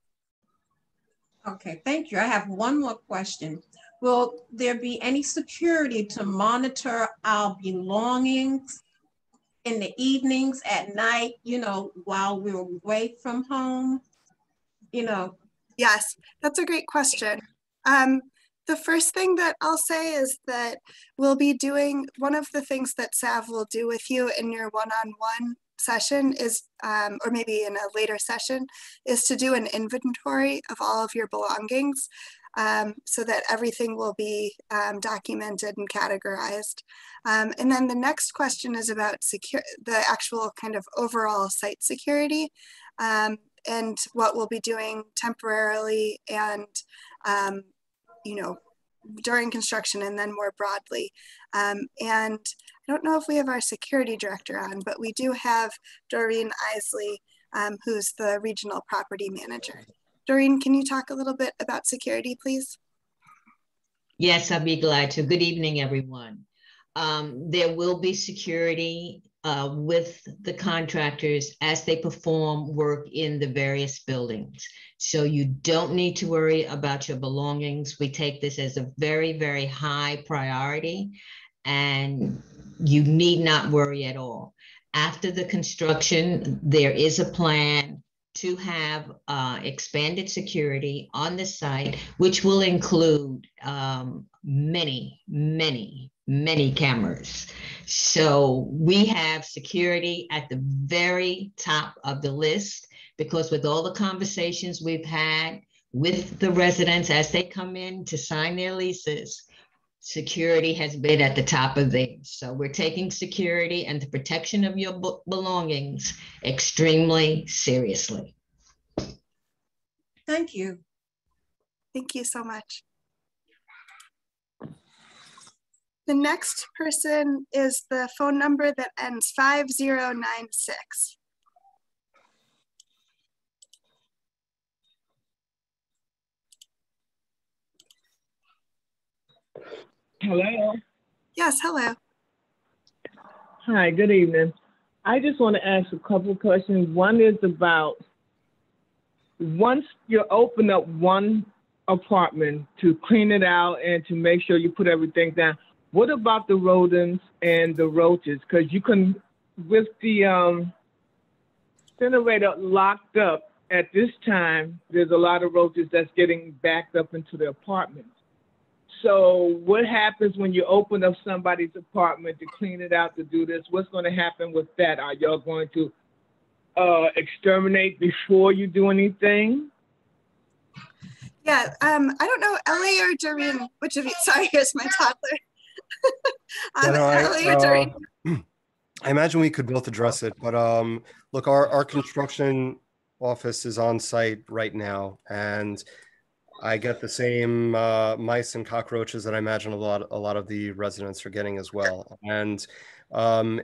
Okay, thank you. I have one more question. Will there be any security to monitor our belongings in the evenings, at night, while we're away from home? Yes, that's a great question. The first thing that I'll say is that we'll be doing, one of the things that Sav will do with you in your one-on-one session is, or maybe in a later session, is to do an inventory of all of your belongings so that everything will be documented and categorized. And then the next question is about the actual kind of overall site security. And what we'll be doing temporarily and, during construction and then more broadly. And I don't know if we have our security director on, but we do have Doreen Isley, who's the regional property manager. Doreen, can you talk a little bit about security, please? Yes, I'd be glad to. Good evening, everyone. There will be security with the contractors as they perform work in the various buildings. So you don't need to worry about your belongings. We take this as a very, very high priority, and you need not worry at all. After the construction, there is a plan to have expanded security on the site, which will include many, many, many cameras. So we have security at the very top of the list, because with all the conversations we've had with the residents as they come in to sign their leases, security has been at the top of theirs. So we're taking security and the protection of your belongings extremely seriously. Thank you. Thank you so much. The next person is the phone number that ends 5096. Hello. Yes, hello. Hi, good evening. I just want to ask a couple of questions. One is about once you open up one apartment to clean it out and to make sure you put everything down, what about the rodents and the roaches? Because you can, with the incinerator locked up at this time, there's a lot of roaches that's getting backed up into the apartments. So what happens when you open up somebody's apartment to clean it out, to do this? What's going to happen with that? Are y'all going to exterminate before you do anything? Yeah, I don't know, Ellie or Doreen, which of you? Sorry, here's my toddler. Ellie or Doreen? I imagine we could both address it, but look, our construction office is on site right now, and I get the same mice and cockroaches that I imagine a lot of the residents are getting as well. And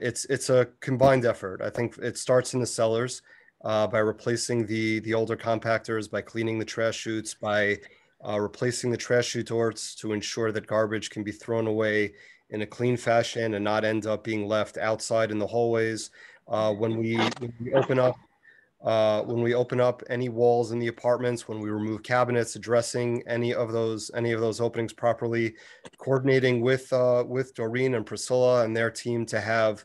it's a combined effort. I think it starts in the cellars by replacing the older compactors, by cleaning the trash chutes, by replacing the trash chute doors to ensure that garbage can be thrown away in a clean fashion and not end up being left outside in the hallways. When we open up any walls in the apartments, when we remove cabinets, addressing any of those openings properly, coordinating with Doreen and Priscilla and their team to have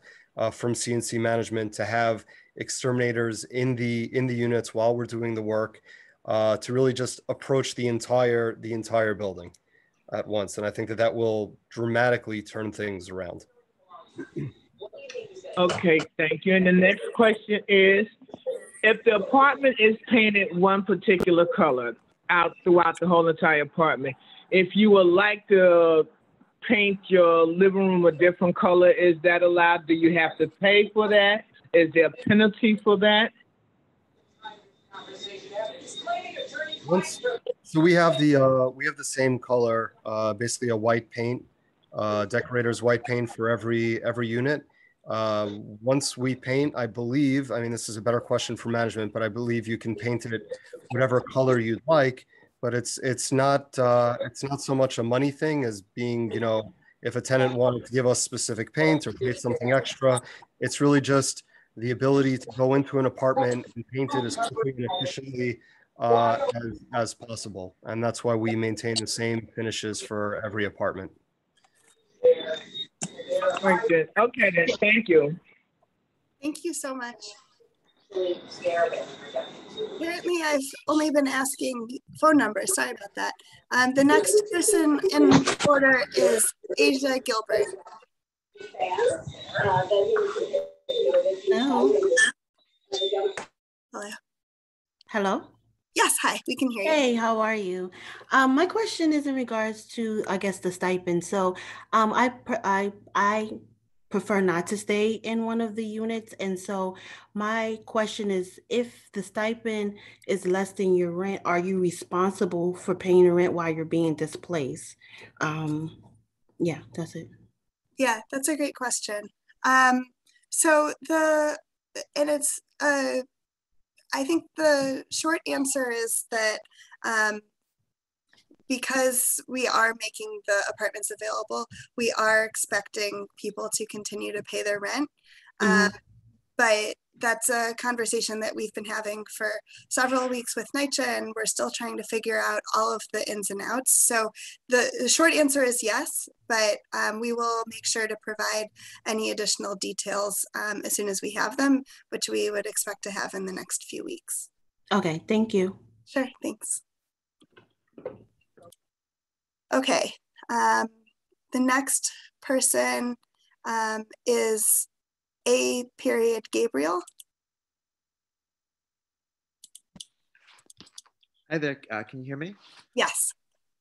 from CNC management to have exterminators in the units while we're doing the work, to really just approach the entire building at once. And I think that will dramatically turn things around. Okay, thank you. And the next question is, if the apartment is painted one particular color out throughout the whole entire apartment, if you would like to paint your living room a different color, is that allowed? Do you have to pay for that? Is there a penalty for that? So we have the same color, basically a white paint, decorator's white paint for every unit. Once we paint, I believe, I mean, this is a better question for management, but I believe you can paint it whatever color you'd like, but it's not so much a money thing as being, if a tenant wanted to give us specific paint or pay something extra, it's really just the ability to go into an apartment and paint it as quickly and efficiently as possible. And that's why we maintain the same finishes for every apartment. Okay, then, thank you. Thank you so much. Apparently, I've only been asking phone numbers. Sorry about that. The next person in order is Asia Gilbert. Hello. Hello. Hello. Yes, hi, we can hear you. Hey, how are you? My question is in regards to, I guess, the stipend. So I prefer not to stay in one of the units. And so my question is, if the stipend is less than your rent, are you responsible for paying the rent while you're being displaced? Yeah, that's it. Yeah, that's a great question. I think the short answer is that because we are making the apartments available, we are expecting people to continue to pay their rent. But that's a conversation that we've been having for several weeks with NYCHA, and we're still trying to figure out all of the ins and outs. So the short answer is yes, but we will make sure to provide any additional details as soon as we have them, which we would expect to have in the next few weeks. Okay, thank you. Sure, thanks. Okay, the next person is A. Gabriel. Hi there, can you hear me? Yes.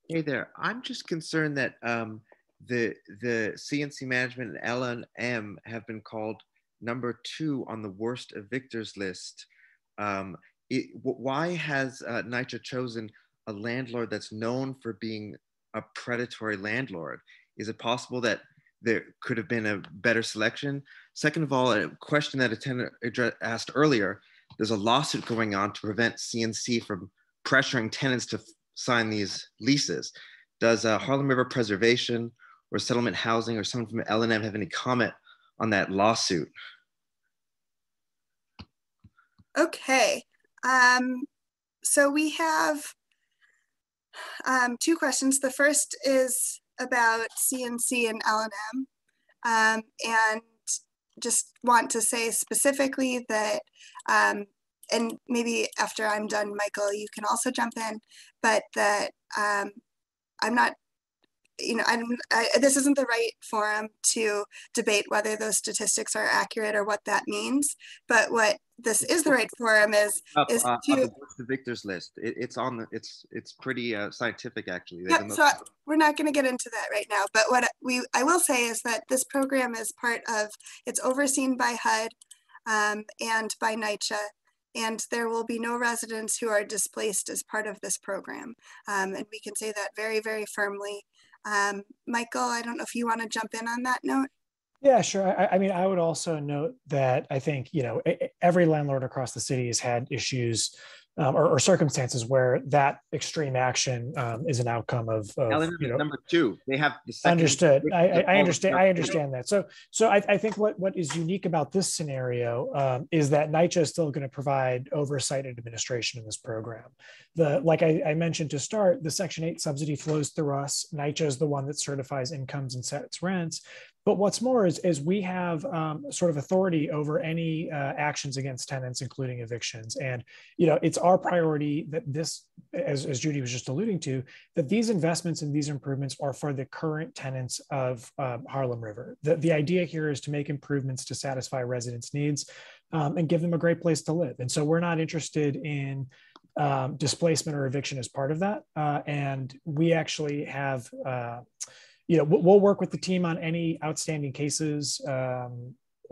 Hey there, I'm just concerned that the CNC management and L&M have been called number 2 on the worst evictors list. Why has NYCHA chosen a landlord that's known for being a predatory landlord? Is it possible that there could have been a better selection? Second of all, a question that a tenant asked earlier, there's a lawsuit going on to prevent CNC from pressuring tenants to sign these leases. Does Harlem River Preservation or Settlement Housing or someone from L&M have any comment on that lawsuit? Okay, so we have two questions. The first is about CNC and L&M, and just want to say specifically that, and maybe after I'm done, Michael, you can also jump in, but that I'm not, this isn't the right forum to debate whether those statistics are accurate or what that means. But what this is the right forum is to to the victors list. It's on the, it's pretty scientific actually. Yep, so we're not going to get into that right now. But what I will say is that this program is part of, it's overseen by HUD and by NYCHA. And there will be no residents who are displaced as part of this program. And we can say that very, very firmly. Michael, I don't know if you want to jump in on that note. Yeah, sure. I mean, I would also note that I think, every landlord across the city has had issues or circumstances where that extreme action is an outcome of number two. They have the second. Understood. I understand. I understand that. So I think what is unique about this scenario is that NYCHA is still going to provide oversight and administration in this program. Like I mentioned to start, the Section 8 subsidy flows through us. NYCHA is the one that certifies incomes and sets rents. But what's more is we have sort of authority over any actions against tenants, including evictions. And, it's our priority that this, as Judy was just alluding to, that these investments and these improvements are for the current tenants of Harlem River. The idea here is to make improvements to satisfy residents' needs and give them a great place to live. And so we're not interested in displacement or eviction as part of that. And we actually have we'll work with the team on any outstanding cases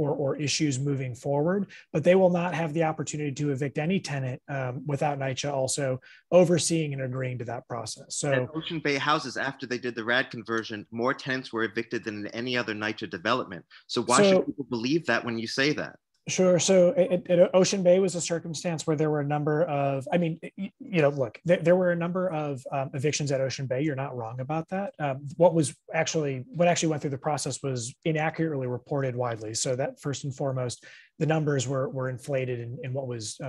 or issues moving forward, but they will not have the opportunity to evict any tenant without NYCHA also overseeing and agreeing to that process. So at Ocean Bay houses, after they did the RAD conversion, more tenants were evicted than in any other NYCHA development. So why should people believe that when you say that? Sure. So at Ocean Bay was a circumstance where there were a number of, look, there were a number of evictions at Ocean Bay. You're not wrong about that. What actually went through the process was inaccurately reported widely. So that first and foremost, the numbers were inflated in what was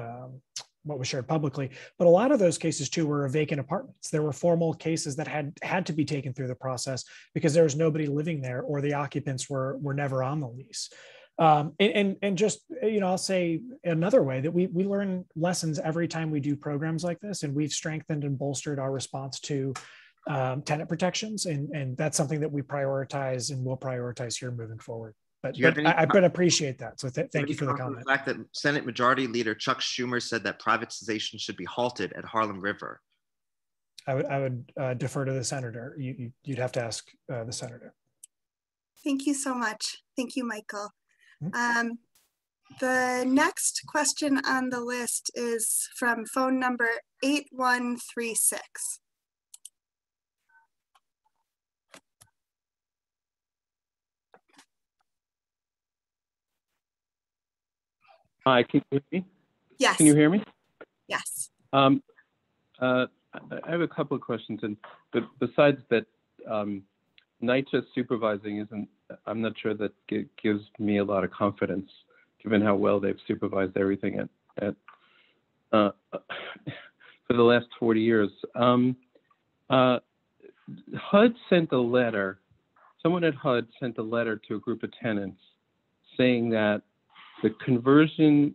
shared publicly. But a lot of those cases too were vacant apartments. There were formal cases that had to be taken through the process because there was nobody living there or the occupants were never on the lease. And just, I'll say another way that we learn lessons every time we do programs like this, and we've strengthened and bolstered our response to tenant protections. And that's something that we prioritize and will prioritize here moving forward. But I appreciate that. So thank you for the comment. The fact that Senate Majority Leader Chuck Schumer said that privatization should be halted at Harlem River. I would defer to the senator. You'd have to ask the senator. Thank you so much. Thank you, Michael. The next question on the list is from phone number 8136. Hi, can you hear me? Yes. Can you hear me? Yes. I have a couple of questions, but besides that, NYCHA supervising isn't, I'm not sure that gives me a lot of confidence, given how well they've supervised everything for the last 40 years. HUD sent a letter, someone at HUD sent a letter to a group of tenants saying that the conversion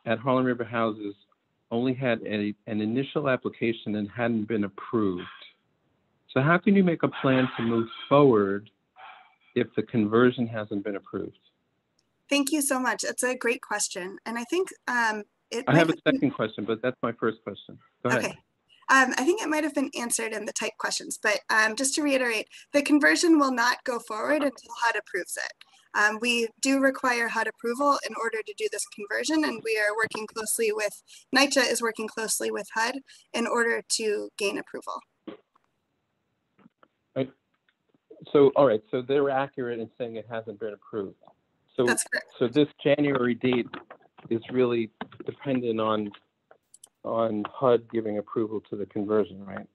at Harlem River houses only had an initial application and hadn't been approved. So how can you make a plan to move forward if the conversion hasn't been approved? Thank you so much. It's a great question. And I think I have a second question, but that's my first question. Go ahead. Okay. I think it might have been answered in the type questions, but just to reiterate, the conversion will not go forward until HUD approves it. We do require HUD approval in order to do this conversion, and we are working closely with, NYCHA is working closely with HUD in order to gain approval. Right. So, all right, so they're accurate in saying it hasn't been approved. So, that's correct. So this January date is really dependent on HUD giving approval to the conversion, right?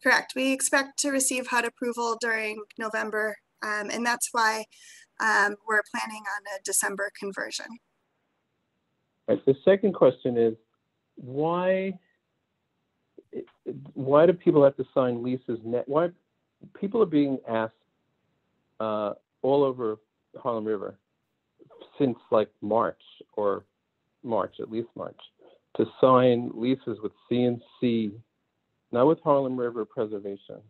Correct. We expect to receive HUD approval during November, and that's why we're planning on a December conversion. Right. The second question is, why do people have to sign leases? Why people are being asked all over Harlem River since like March, at least March, to sign leases with CNC, not with Harlem River Preservation,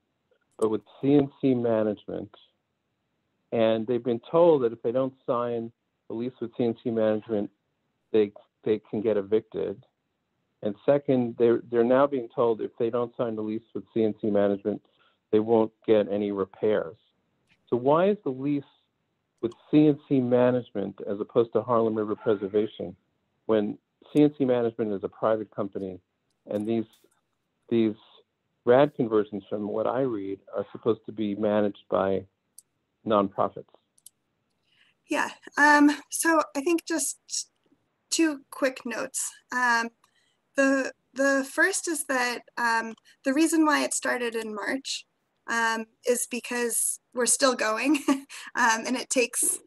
but with CNC Management. And they've been told that if they don't sign the lease with CNC Management, they can get evicted. And second, they're now being told if they don't sign the lease with CNC Management, they won't get any repairs. So why is the lease with CNC Management as opposed to Harlem River Preservation when CNC Management is a private company and these RAD conversions, from what I read, are supposed to be managed by nonprofits? Yeah, so I think just two quick notes. The first is that the reason why it started in March is because we're still going, and it takes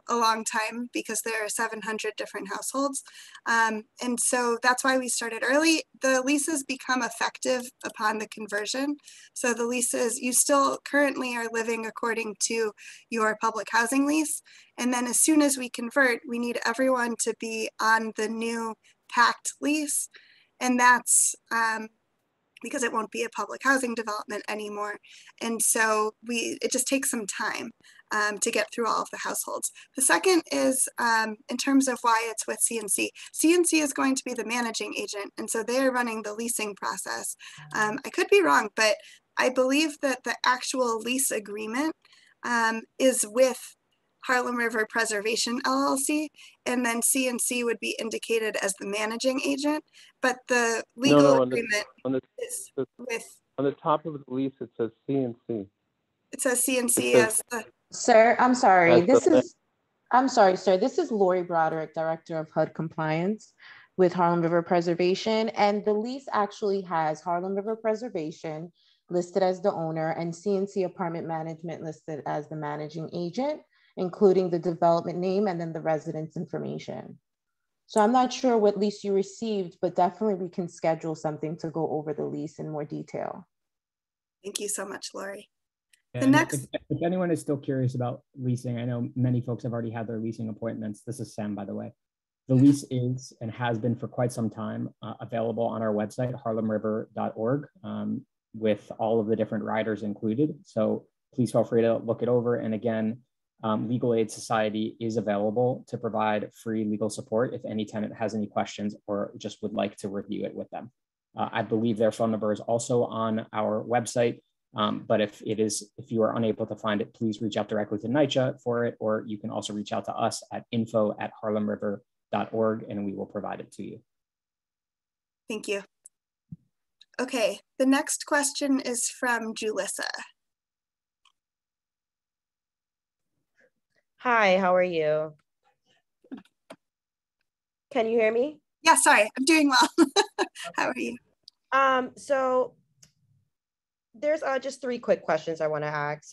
a long time because there are 700 different households, and so that's why we started early. The leases become effective upon the conversion, so the leases, you still currently are living according to your public housing lease, and then as soon as we convert, we need everyone to be on the new packed lease, and that's because it won't be a public housing development anymore. And so it just takes some time to get through all of the households. The second is in terms of why it's with CNC. CNC is going to be the managing agent, and so they're running the leasing process. I could be wrong, but I believe that the actual lease agreement is with Harlem River Preservation LLC, and then CNC would be indicated as the managing agent, but the legal agreement is with... On the top of the lease, it says CNC. It says CNC as the... Sir, I'm sorry. I'm sorry, sir. This is Lori Broderick, Director of HUD Compliance with Harlem River Preservation, and the lease actually has Harlem River Preservation listed as the owner and CNC Apartment Management listed as the managing agent, including the development name and then the residence information. So I'm not sure what lease you received, but definitely we can schedule something to go over the lease in more detail. Thank you so much, Lori. And if anyone is still curious about leasing, I know many folks have already had their leasing appointments. This is Sam, by the way. The lease is and has been for quite some time available on our website, harlemriver.org, with all of the different riders included. So please feel free to look it over. And again, Legal Aid Society is available to provide free legal support if any tenant has any questions or just would like to review it with them. I believe their phone number is also on our website, but if you are unable to find it, please reach out directly to NYCHA for it, or you can also reach out to us at info@harlemriver.org and we will provide it to you. Thank you. Okay, the next question is from Julissa. Hi, how are you? Can you hear me? Yeah, sorry, I'm doing well. How are you? So there's just 3 quick questions I want to ask.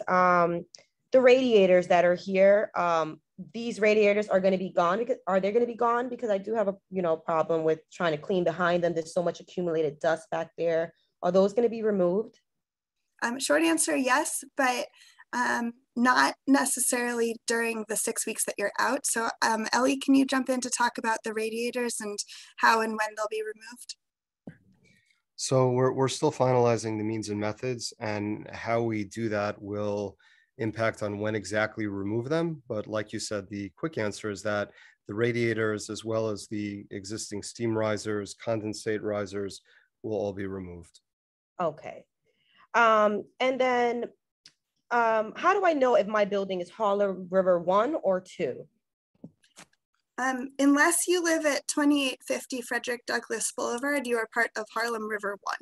The radiators that are here, these radiators are going to be gone. Are they going to be gone? Because I do have a problem with trying to clean behind them. There's so much accumulated dust back there. Are those going to be removed? Short answer, yes, but not necessarily during the 6 weeks that you're out. So Ellie, can you jump in to talk about the radiators and how and when they'll be removed? So we're still finalizing the means and methods, and how we do that will impact on when exactly we remove them. But like you said, the quick answer is that the radiators, as well as the existing steam risers, condensate risers, will all be removed. Okay. And then how do I know if my building is Harlem River 1 or 2? Unless you live at 2850 Frederick Douglass Boulevard, you are part of Harlem River 1.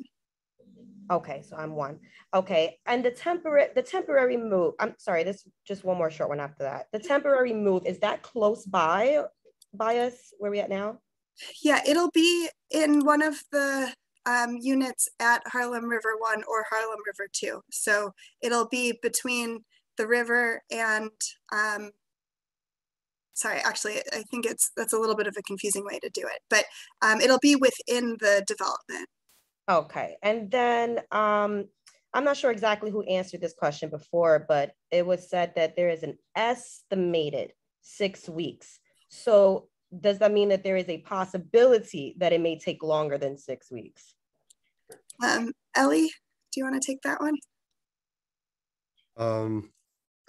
Okay, so I'm 1. Okay, and the temporary move, I'm sorry, this just one more short one after that. The temporary move, is that close by us, where we at now? Yeah, it'll be in one of the units at Harlem River 1 or Harlem River 2. So it'll be between the river and, sorry, actually, I think that's a little bit of a confusing way to do it, but it'll be within the development. Okay, and then I'm not sure exactly who answered this question before, but it was said that there is an estimated 6 weeks. So does that mean that there is a possibility that it may take longer than 6 weeks? Ellie, do you want to take that one?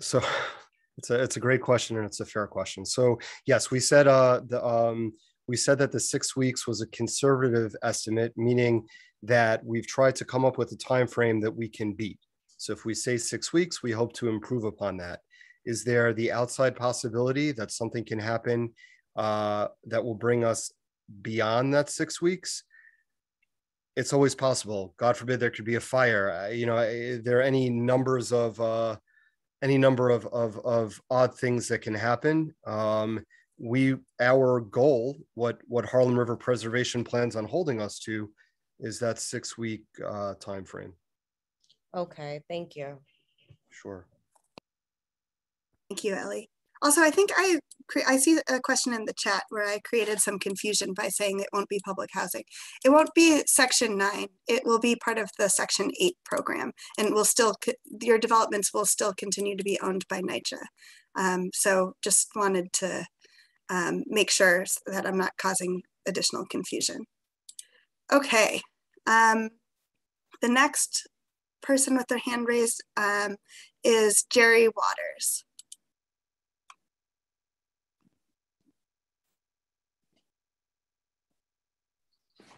So it's a great question, and it's a fair question. So yes, we said we said that the 6 weeks was a conservative estimate, meaning that we've tried to come up with a time frame that we can beat. So if we say 6 weeks, we hope to improve upon that. Is there the outside possibility that something can happen that will bring us beyond that 6 weeks? It's always possible. God forbid there could be a fire. There are any number of odd things that can happen. Our goal, what Harlem River Preservation plans on holding us to, is that 6 week time frame. Okay, thank you. Sure. Thank you, Ellie. Also, I think I see a question in the chat where I created some confusion by saying it won't be public housing. It won't be Section 9. It will be part of the Section 8 program, and your developments will still continue to be owned by NYCHA. So just wanted to make sure that I'm not causing additional confusion. Okay, the next person with their hand raised is Jerry Waters.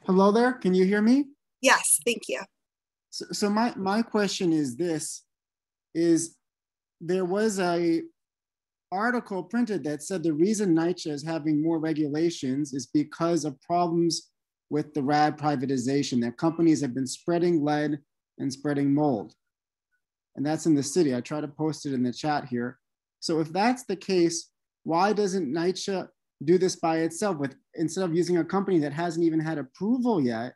Hello there, can you hear me? Yes, thank you. So my question is this, there was a article printed that said the reason NYCHA is having more regulations is because of problems with the RAD privatization, that companies have been spreading lead and spreading mold. And that's in the city. I try to post it in the chat here. So if that's the case, why doesn't NYCHA do this by itself instead of using a company that hasn't even had approval yet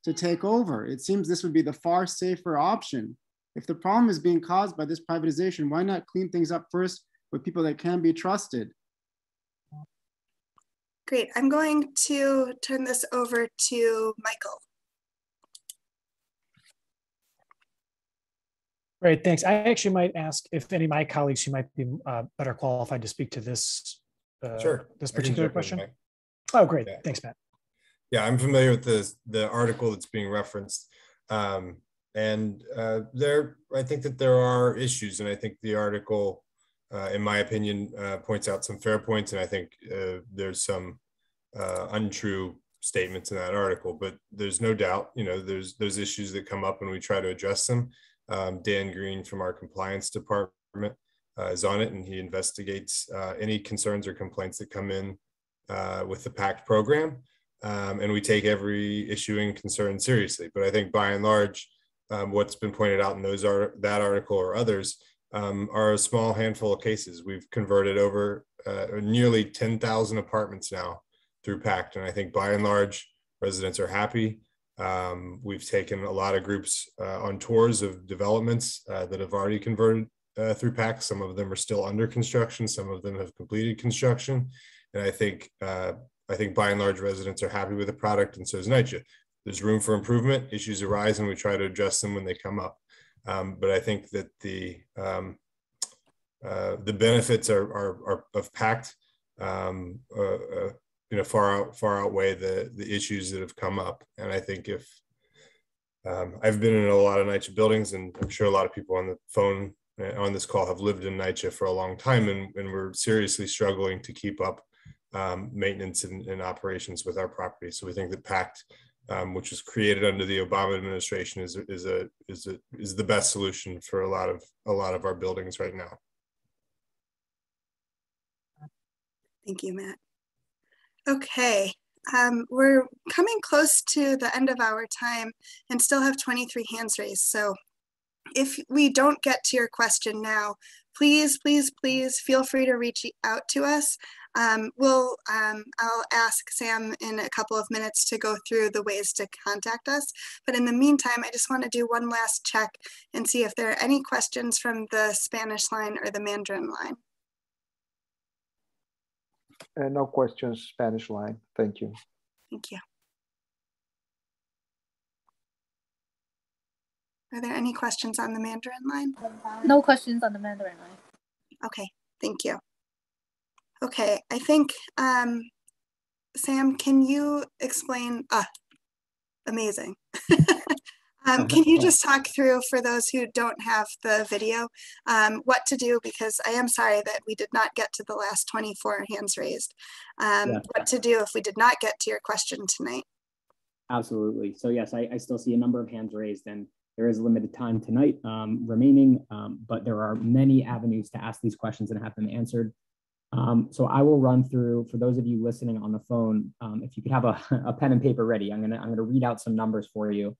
to take over? It seems this would be the far safer option. If the problem is being caused by this privatization, why not clean things up first with people that can be trusted? Great, I'm going to turn this over to Michael. Great, thanks. I actually might ask if any of my colleagues who might be better qualified to speak to this this particular question. Oh, great. Yeah. Thanks, Matt. Yeah, I'm familiar with the article that's being referenced. I think that there are issues, and I think the article, in my opinion, points out some fair points, and I think there's some untrue statements in that article, but there's no doubt, there's those issues that come up and we try to address them. Dan Green from our compliance department is on it, and he investigates any concerns or complaints that come in with the PACT program. And we take every issue and concern seriously. But I think by and large, what's been pointed out in that article or others are a small handful of cases. We've converted over nearly 10,000 apartments now through PACT. And I think by and large, residents are happy. We've taken a lot of groups on tours of developments that have already converted through PACT. Some of them are still under construction. Some of them have completed construction. And I think by and large, residents are happy with the product, and so is NYCHA. There's room for improvement. Issues arise, and we try to address them when they come up. But I think that the benefits of PACT far outweigh the issues that have come up. And I think if I've been in a lot of NYCHA buildings, and I'm sure a lot of people on the phone on this call have lived in NYCHA for a long time, and we're seriously struggling to keep up maintenance and operations with our property. So we think that PACT which was created under the Obama administration, is the best solution for a lot of our buildings right now. Thank you, Matt. Okay, we're coming close to the end of our time and still have 23 hands raised. So if we don't get to your question now, please, please, please feel free to reach out to us. I'll ask Sam in a couple of minutes to go through the ways to contact us. But in the meantime, I just want to do one last check and see if there are any questions from the Spanish line or the Mandarin line. No questions, Spanish line. Thank you. Thank you. Are there any questions on the Mandarin line? No questions on the Mandarin line. Okay, thank you. Okay, I think, Sam, can you explain, amazing. Can you just talk through, for those who don't have the video, what to do, because I am sorry that we did not get to the last 24 hands raised. What to do if we did not get to your question tonight? Absolutely. So yes, I still see a number of hands raised, and there is limited time tonight remaining, but there are many avenues to ask these questions and have them answered. So I will run through, for those of you listening on the phone, if you could have a pen and paper ready, I'm gonna read out some numbers for you.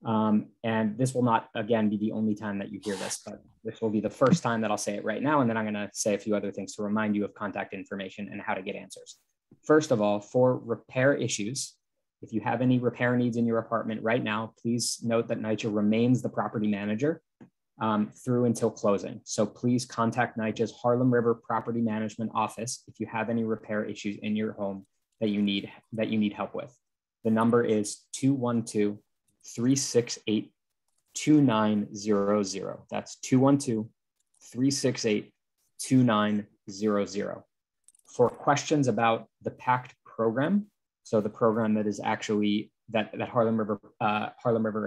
And this will not, again, be the only time that you hear this, but this will be the first time that I'll say it right now. And then I'm gonna say a few other things to remind you of contact information and how to get answers. First of all, for repair issues, if you have any repair needs in your apartment right now, please note that NYCHA remains the property manager through until closing. So please contact NYCHA's Harlem River Property Management Office if you have any repair issues in your home that you need help with. The number is 212-368-2900. That's 212-368-2900. For questions about the PACT program, so the program that is actually that Harlem River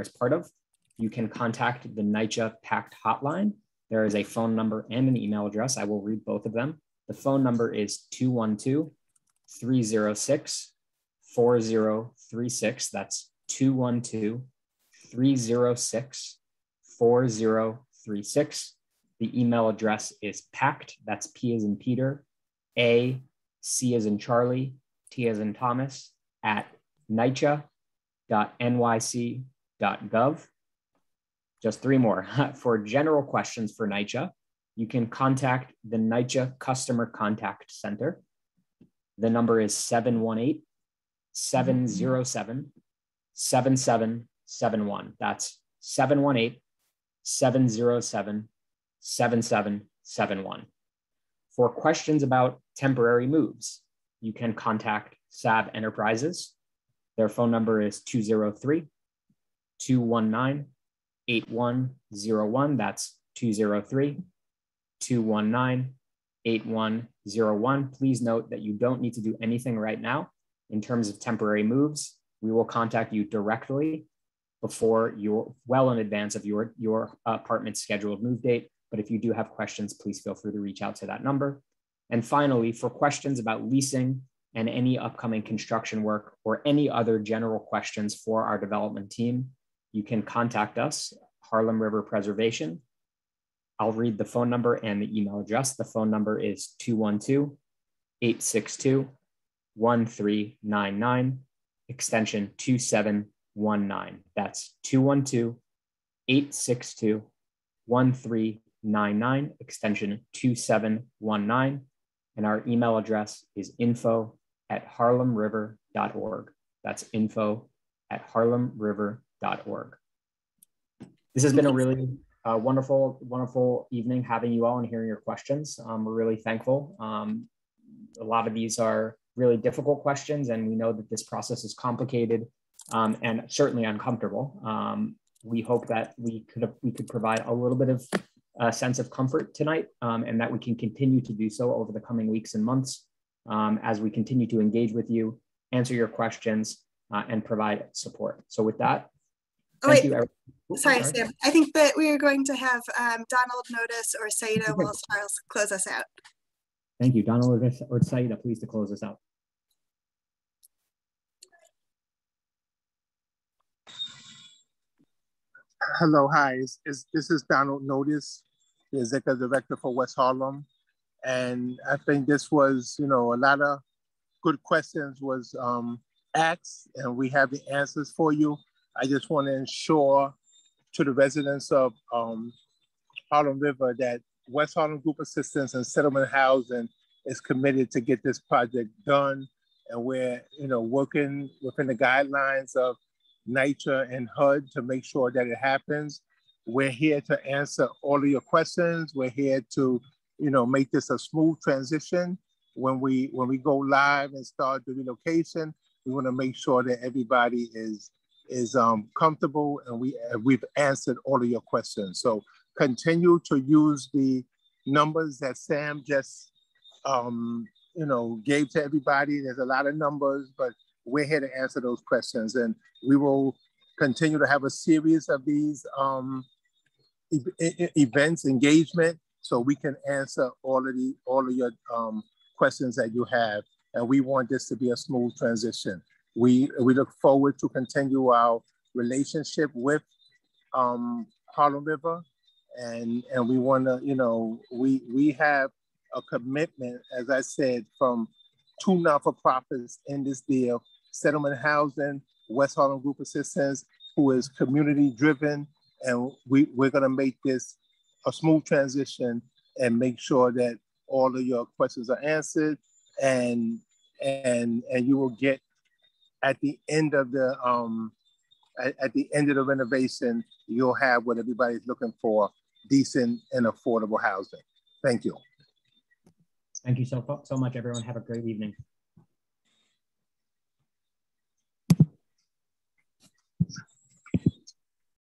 is part of, you can contact the NYCHA PACT hotline. There is a phone number and an email address. I will read both of them. The phone number is 212-306-4036. That's 212-306-4036. The email address is PACT, that's P as in Peter, A, C as in Charlie, T as in Thomas, at nycha.nyc.gov. Just three more. For general questions for NYCHA, you can contact the NYCHA Customer Contact Center. The number is 718-707-7771. That's 718-707-7771. For questions about temporary moves, you can contact SAB Enterprises. Their phone number is 203-219-8101. That's 203-219-8101. Please note that you don't need to do anything right now in terms of temporary moves. We will contact you directly well in advance of your apartment's scheduled move date. But if you do have questions, please feel free to reach out to that number. And finally, for questions about leasing and any upcoming construction work or any other general questions for our development team, you can contact us, Harlem River Preservation. I'll read the phone number and the email address. The phone number is 212-862-1399, extension 2719. That's 212-862-1399, extension 2719. And our email address is info@harlemriver.org. That's info@harlemriver.org. This has been a really wonderful evening having you all and hearing your questions. We're really thankful. A lot of these are really difficult questions, and we know that this process is complicated and certainly uncomfortable. We hope that we could provide a little bit of a sense of comfort tonight, and that we can continue to do so over the coming weeks and months as we continue to engage with you, answer your questions, and provide support. So with that, thank you. Sorry, Sam. I think that we are going to have Donald Notice or Saida while Charles close us out. Thank you. Donald or Saida, please to close us out. Hello, hi. This is Donald Notice, the Executive Director for West Harlem. And I think this was, a lot of good questions was asked, and we have the answers for you. I just want to ensure to the residents of Harlem River that West Harlem Group Assistance and Settlement Housing is committed to get this project done. And we're, working within the guidelines of NYCHA and HUD to make sure that it happens. We're here to answer all of your questions. We're here to, make this a smooth transition. When we go live and start the relocation, we want to make sure that everybody is comfortable, and we've answered all of your questions. So continue to use the numbers that Sam just gave to everybody. There's a lot of numbers, but we're here to answer those questions, and we will continue to have a series of these events, engagement, so we can answer all of your questions that you have. And we want this to be a smooth transition. We look forward to continue our relationship with Harlem River, and we want to, we have a commitment, as I said, from 2 not-for-profits in this deal: Settlement Housing, West Harlem Group Assistance, who is community-driven, and we're going to make this a smooth transition and make sure that all of your questions are answered, and you will get at the end of the renovation, you'll have what everybody's looking for: decent and affordable housing. Thank you. Thank you so much, everyone. Have a great evening.